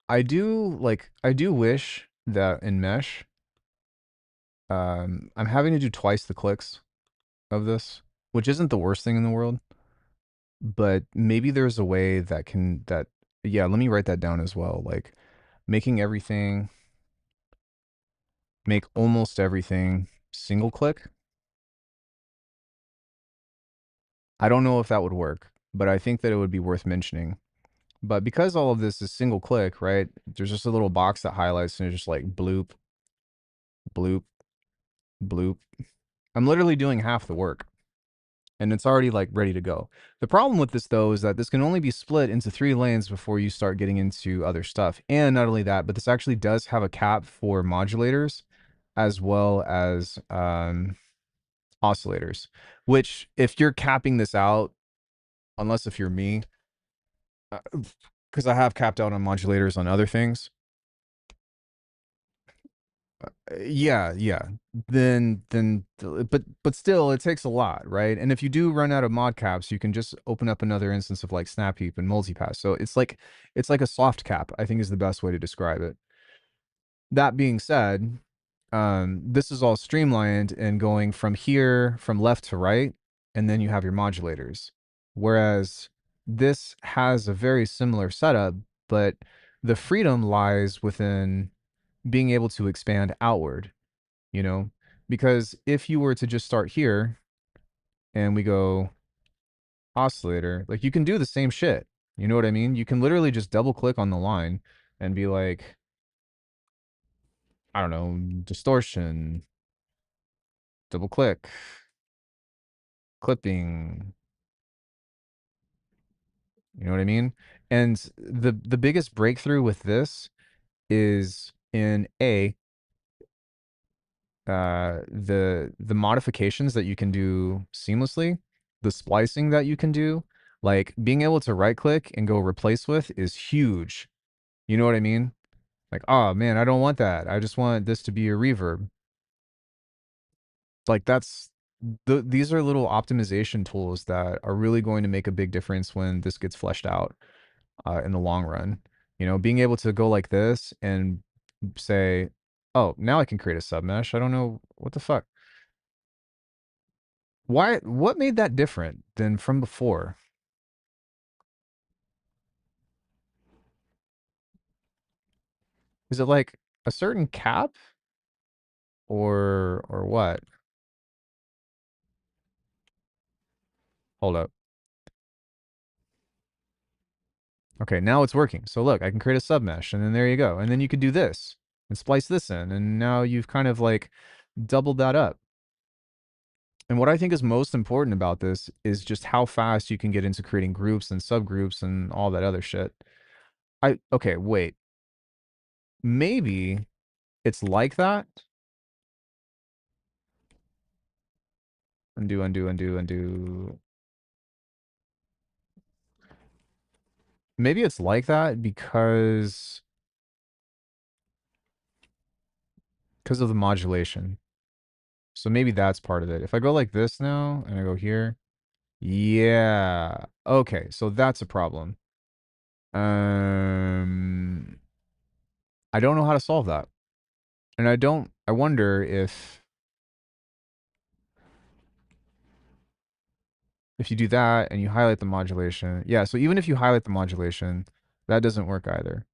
I do wish that in Mesh, I'm having to do twice the clicks of this, which isn't the worst thing in the world, but maybe there's a way that can that yeah, let me write that down as well. Like making everything make almost everything single click. I don't know if that would work, but I think that it would be worth mentioning. But because all of this is single click, right? There's just a little box that highlights and it's just like bloop, bloop, bloop. I'm literally doing half the work and it's already like ready to go. The problem with this though is that this can only be split into 3 lanes before you start getting into other stuff. And not only that, but this actually does have a cap for modulators as well as oscillators, which if you're capping this out, unless if you're me, because I have capped out on modulators on other things. Yeah, yeah. But still, it takes a lot, right? And if you do run out of mod caps, you can just open up another instance of like Snap Heap and Multipass. So it's like a soft cap, I think is the best way to describe it. That being said, this is all streamlined and going from here from left to right, and then you have your modulators. Whereas this has a very similar setup, but the freedom lies within being able to expand outward, you know? Because if you were to just start here and we go oscillator, like you can do the same shit. You know what I mean? You can literally just double click on the line and be like, I don't know, distortion, double click, clipping. You know what I mean? And the biggest breakthrough with this is in the modifications that you can do seamlessly, the splicing that you can do, like being able to right click and go replace with is huge. You know what I mean? Like, oh man, I don't want that. I just want this to be a reverb. Like these are little optimization tools that are really going to make a big difference when this gets fleshed out in the long run. You know, being able to go like this and say, oh, now I can create a submesh. I don't know what the fuck. Why? What made that different than from before? Is it like a certain cap or what? Hold up. Okay, now it's working. So look, I can create a submesh, and then there you go. And then you could do this and splice this in, and now you've kind of like doubled that up. And what I think is most important about this is just how fast you can get into creating groups and subgroups and all that other shit. Okay, wait. Maybe it's like that. Undo, undo, undo, undo. Maybe it's like that because of the modulation. So maybe that's part of it. If I go like this now and I go here, yeah. Okay, so that's a problem. Um, I don't know how to solve that. And I wonder if you do that and you highlight the modulation. Yeah, so even if you highlight the modulation, that doesn't work either.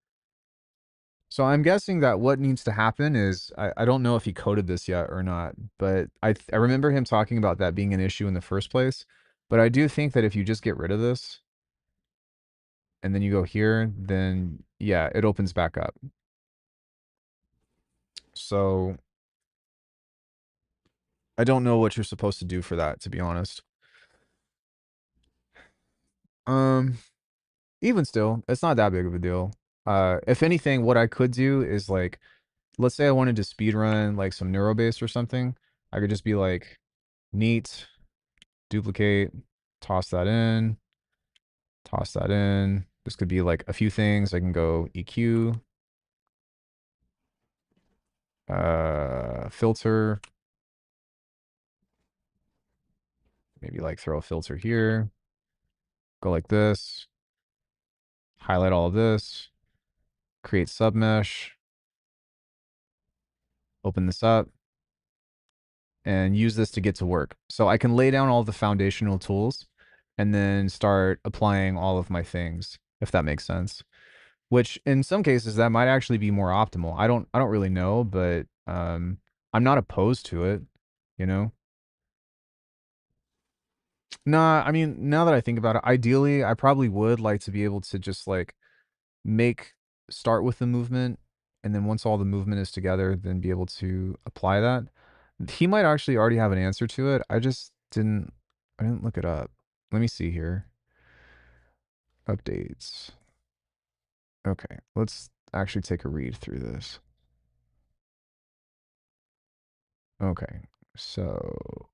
So I'm guessing that what needs to happen is I don't know if he coded this yet or not, but I remember him talking about that being an issue in the first place. But I do think that if you just get rid of this and then you go here, then yeah, it opens back up. So I don't know what you're supposed to do for that, to be honest. Um, Even still, it's not that big of a deal. If anything, what I could do is like, let's say I wanted to speed run like some Neurobase or something. I could just be like, neat, duplicate, toss that in, toss that in. This could be like a few things. I can go EQ, filter, maybe like throw a filter here, go like this, highlight all of this, create submesh, open this up, and use this to get to work. So I can lay down all the foundational tools and then start applying all of my things, if that makes sense. Which in some cases that might actually be more optimal. I don't really know, but I'm not opposed to it, you know? Nah, I mean, now that I think about it, ideally I probably would like to be able to just like make start with the movement and then once all the movement is together, then be able to apply that. He might actually already have an answer to it. I didn't look it up. Let me see here. Updates. Okay, let's actually take a read through this. Okay, so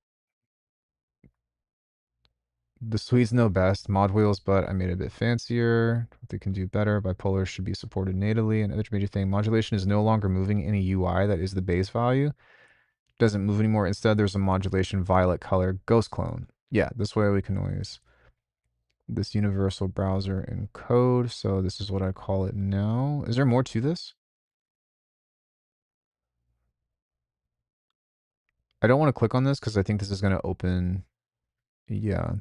the Swedes know best. Mod wheels, but I made it a bit fancier. What they can do better. Bipolar should be supported natively. And other major thing, modulation is no longer moving any UI that is the base value. Doesn't move anymore. Instead, there's a modulation violet color ghost clone. Yeah, this way we can always this universal browser encode. So this is what I call it now. Is there more to this? I don't want to click on this because I think this is going to open. Yeah.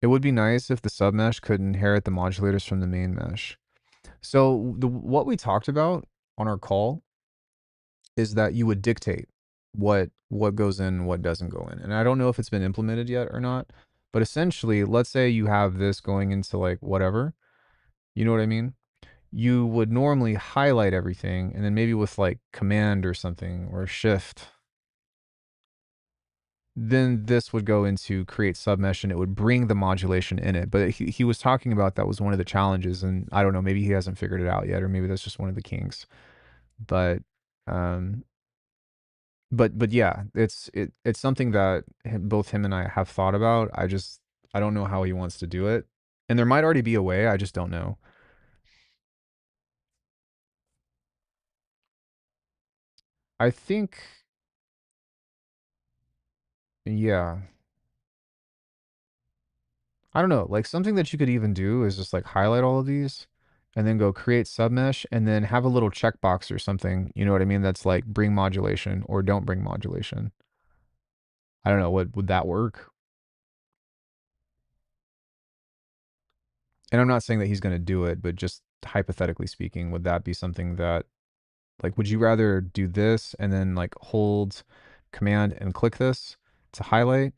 It would be nice if the submesh could inherit the modulators from the main mesh. So what we talked about on our call is that you would dictate what goes in and what doesn't go in. And I don't know if it's been implemented yet or not, but essentially, let's say you have this going into like whatever, you know what I mean? You would normally highlight everything and then maybe with like command or something or shift. then this would go into create submesh and it would bring the modulation in it. But he was talking about that was one of the challenges, and I don't know, maybe he hasn't figured it out yet, or maybe that's just one of the kinks. But um but yeah, it's something that both him and I have thought about. I don't know how he wants to do it. And there might already be a way, I just don't know. I think yeah. I don't know, like something that you could even do is just like highlight all of these and then go create submesh and then have a little checkbox or something, you know what I mean? That's like bring modulation or don't bring modulation. I don't know, would that work? And I'm not saying that he's going to do it, but just hypothetically speaking, would that be something that like would you rather do this and then like hold command and click this to highlight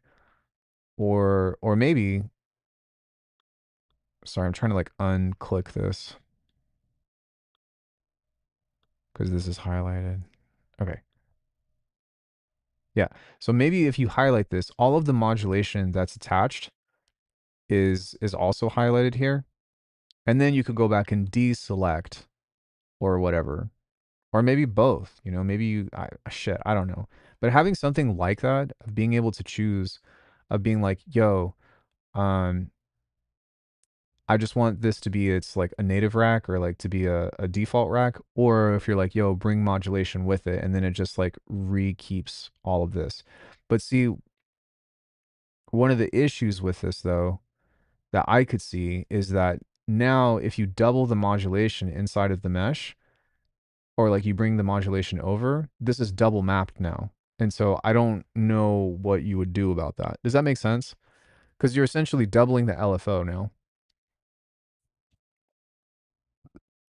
or maybe sorry, I'm trying to like unclick this because this is highlighted. Okay. Yeah. So maybe if you highlight this, all of the modulation that's attached is also highlighted here. And then you could go back and deselect or whatever. Or maybe both, you know, maybe shit, I don't know. But having something like that, of being able to choose, of being like, yo, um, I just want this to be it's like a native rack or like to be a default rack. Or if you're like, yo, bring modulation with it, and then it just like re-keeps all of this. But see, one of the issues with this though that I could see is that now if you double the modulation inside of the mesh or like you bring the modulation over, this is double mapped now. And so I don't know what you would do about that. Does that make sense? Because you're essentially doubling the LFO now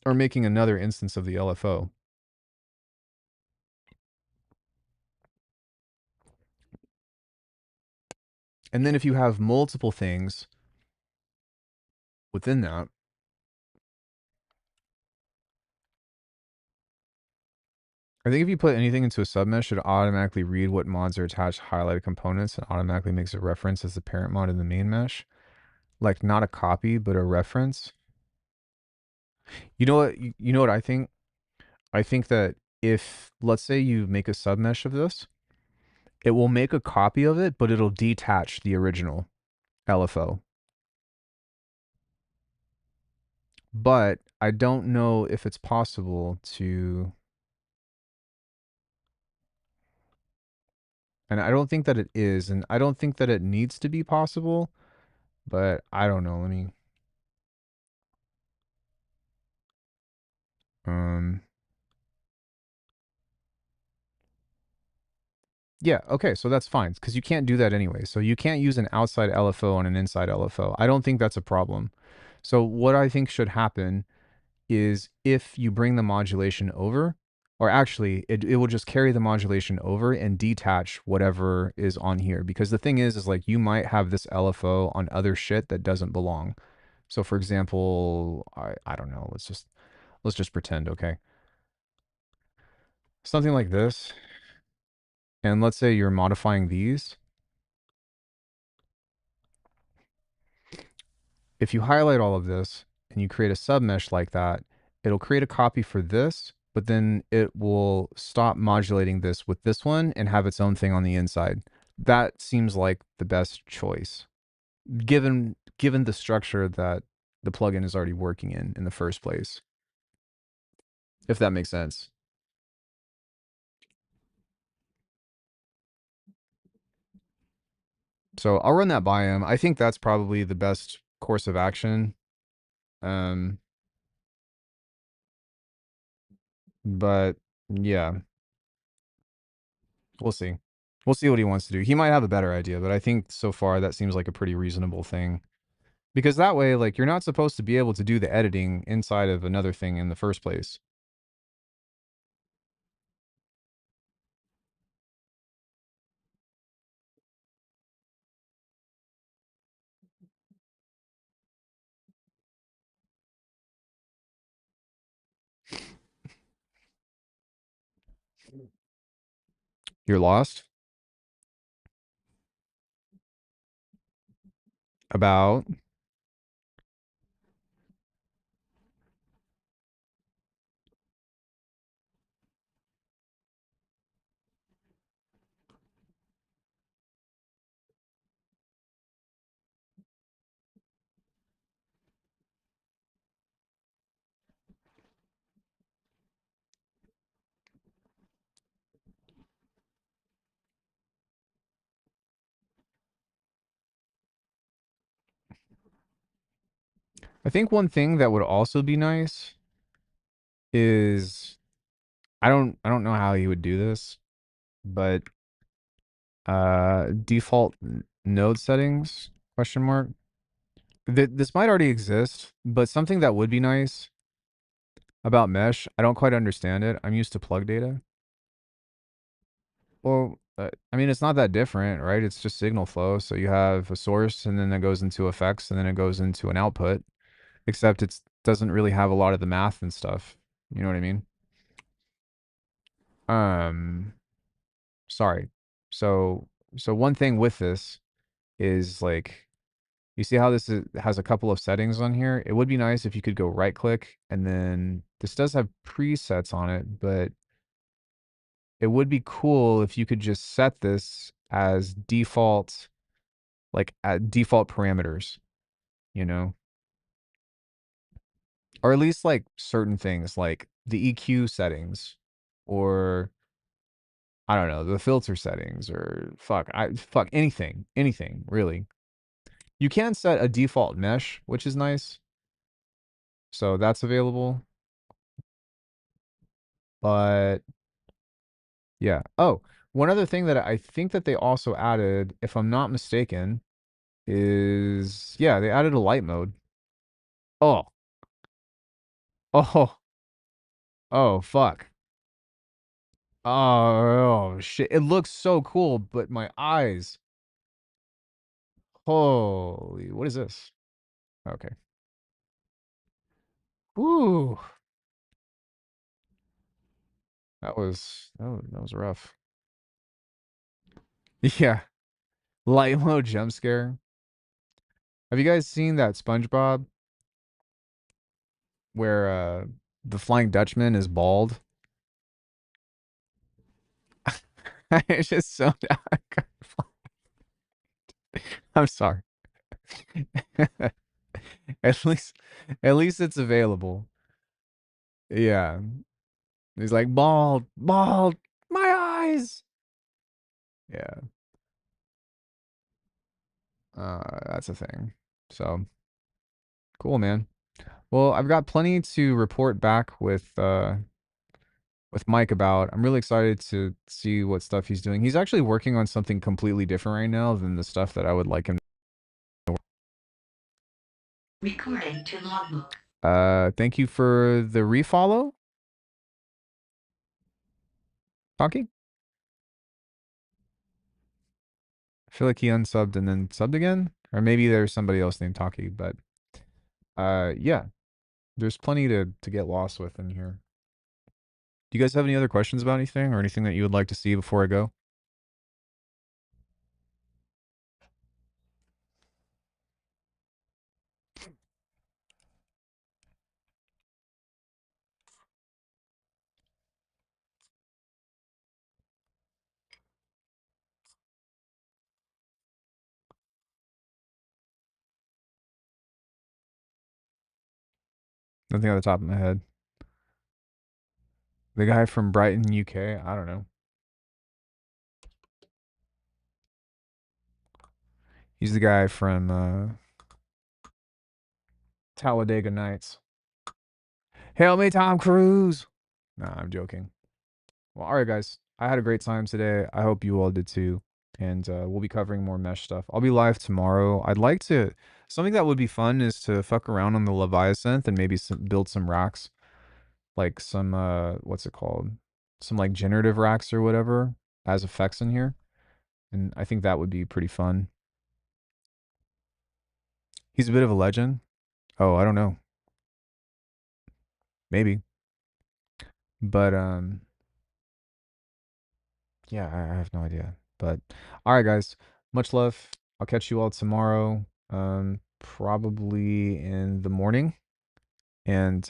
or making another instance of the LFO. And then if you have multiple things within that, I think if you put anything into a submesh, it automatically read what mods are attached to highlighted components and automatically makes a reference as the parent mod in the main mesh. Like not a copy, but a reference. You know what? You know what I think? I think that if let's say you make a submesh of this, it will make a copy of it, but it'll detach the original LFO. But I don't know if it's possible to, and I don't think that it is, and I don't think that it needs to be possible, but I don't know. Let me, um, yeah, okay, so that's fine because you can't do that anyway. So you can't use an outside LFO on an inside LFO. I don't think that's a problem. So what I think should happen is if you bring the modulation over, or actually it will just carry the modulation over and detach whatever is on here. Because the thing is like you might have this LFO on other shit that doesn't belong. So for example, I don't know, let's just pretend, okay? Something like this. And let's say you're modifying these. If you highlight all of this and you create a submesh like that, it'll create a copy for this, but then it will stop modulating this with this one and have its own thing on the inside. That seems like the best choice, given the structure that the plugin is already working in the first place, if that makes sense. So I'll run that by him. I think that's probably the best course of action. Um, but yeah, we'll see. We'll see what he wants to do. He might have a better idea, but I think so far that seems like a pretty reasonable thing. Because that way, like, you're not supposed to be able to do the editing inside of another thing in the first place. You're lost? About I think one thing that would also be nice is I don't know how he would do this, but default node settings question mark. This might already exist, but something that would be nice about mesh, I don't quite understand it. I'm used to plug data. Well, I mean, it's not that different, right? It's just signal flow. So you have a source and then it goes into effects and then it goes into an output, except it doesn't really have a lot of the math and stuff. You know what I mean? Um, sorry. So, so one thing with this is like, you see how has a couple of settings on here? It would be nice if you could go right click and then this does have presets on it, but it would be cool if you could just set this as default, like at default parameters, you know, or at least like certain things like the EQ settings or I don't know, the filter settings or fuck anything really. You can set a default mesh, which is nice. So that's available. But yeah. Oh, one other thing that I think that they also added, if I'm not mistaken, is yeah, they added a light mode. Oh, oh, oh, fuck. Oh, shit. It looks so cool, but my eyes. Holy, what is this? Okay. Ooh, that was rough. Yeah. Light mode jump scare. Have you guys seen that SpongeBob where the Flying Dutchman is bald? It's just so I'm sorry. At least at least it's available. Yeah. He's like bald, bald, my eyes. Yeah. That's a thing. So cool, man. Well, I've got plenty to report back with Mike about. I'm really excited to see what stuff he's doing. He's actually working on something completely different right now than the stuff that I would like him to work. Recording to logbook. Thank you for the refollow, Taki. I feel like he unsubbed and then subbed again, or maybe there's somebody else named Taki. But yeah, there's plenty to get lost with in here. Do you guys have any other questions about anything or anything that you would like to see before I go? Nothing on the top of my head. The guy from Brighton, UK. I don't know. He's the guy from Talladega Nights. Hail me, Tom Cruise. Nah, I'm joking. Well, all right, guys. I had a great time today. I hope you all did too. And we'll be covering more mesh stuff. I'll be live tomorrow. I'd like to. Something that would be fun is to fuck around on the Leviathan and maybe build some racks, like some what's it called? Some like generative racks or whatever as effects in here. And I think that would be pretty fun. He's a bit of a legend. Oh, I don't know. Maybe. But yeah, I have no idea. But all right, guys. Much love. I'll catch you all tomorrow. probably in the morning. And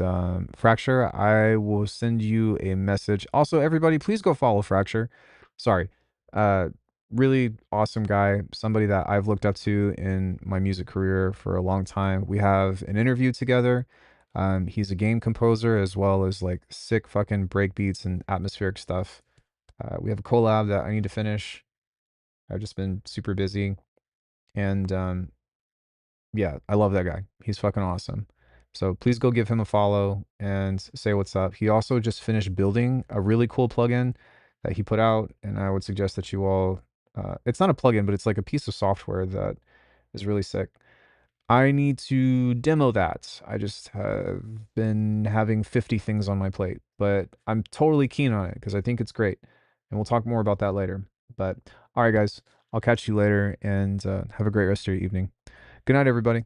Fracture, I will send you a message. Also, everybody, please go follow Fracture. Sorry. Uh, really awesome guy, somebody that I've looked up to in my music career for a long time. We have an interview together. He's a game composer as well as like sick fucking breakbeats and atmospheric stuff. We have a collab that I need to finish. I've just been super busy. And yeah, I love that guy. He's fucking awesome. So please go give him a follow and say what's up. He also just finished building a really cool plugin that he put out, and I would suggest that you all. It's not a plugin, but it's like a piece of software that is really sick. I need to demo that. I just have been having 50 things on my plate, but I'm totally keen on it because I think it's great. And we'll talk more about that later. But all right, guys, I'll catch you later and have a great rest of your evening. Good night, everybody.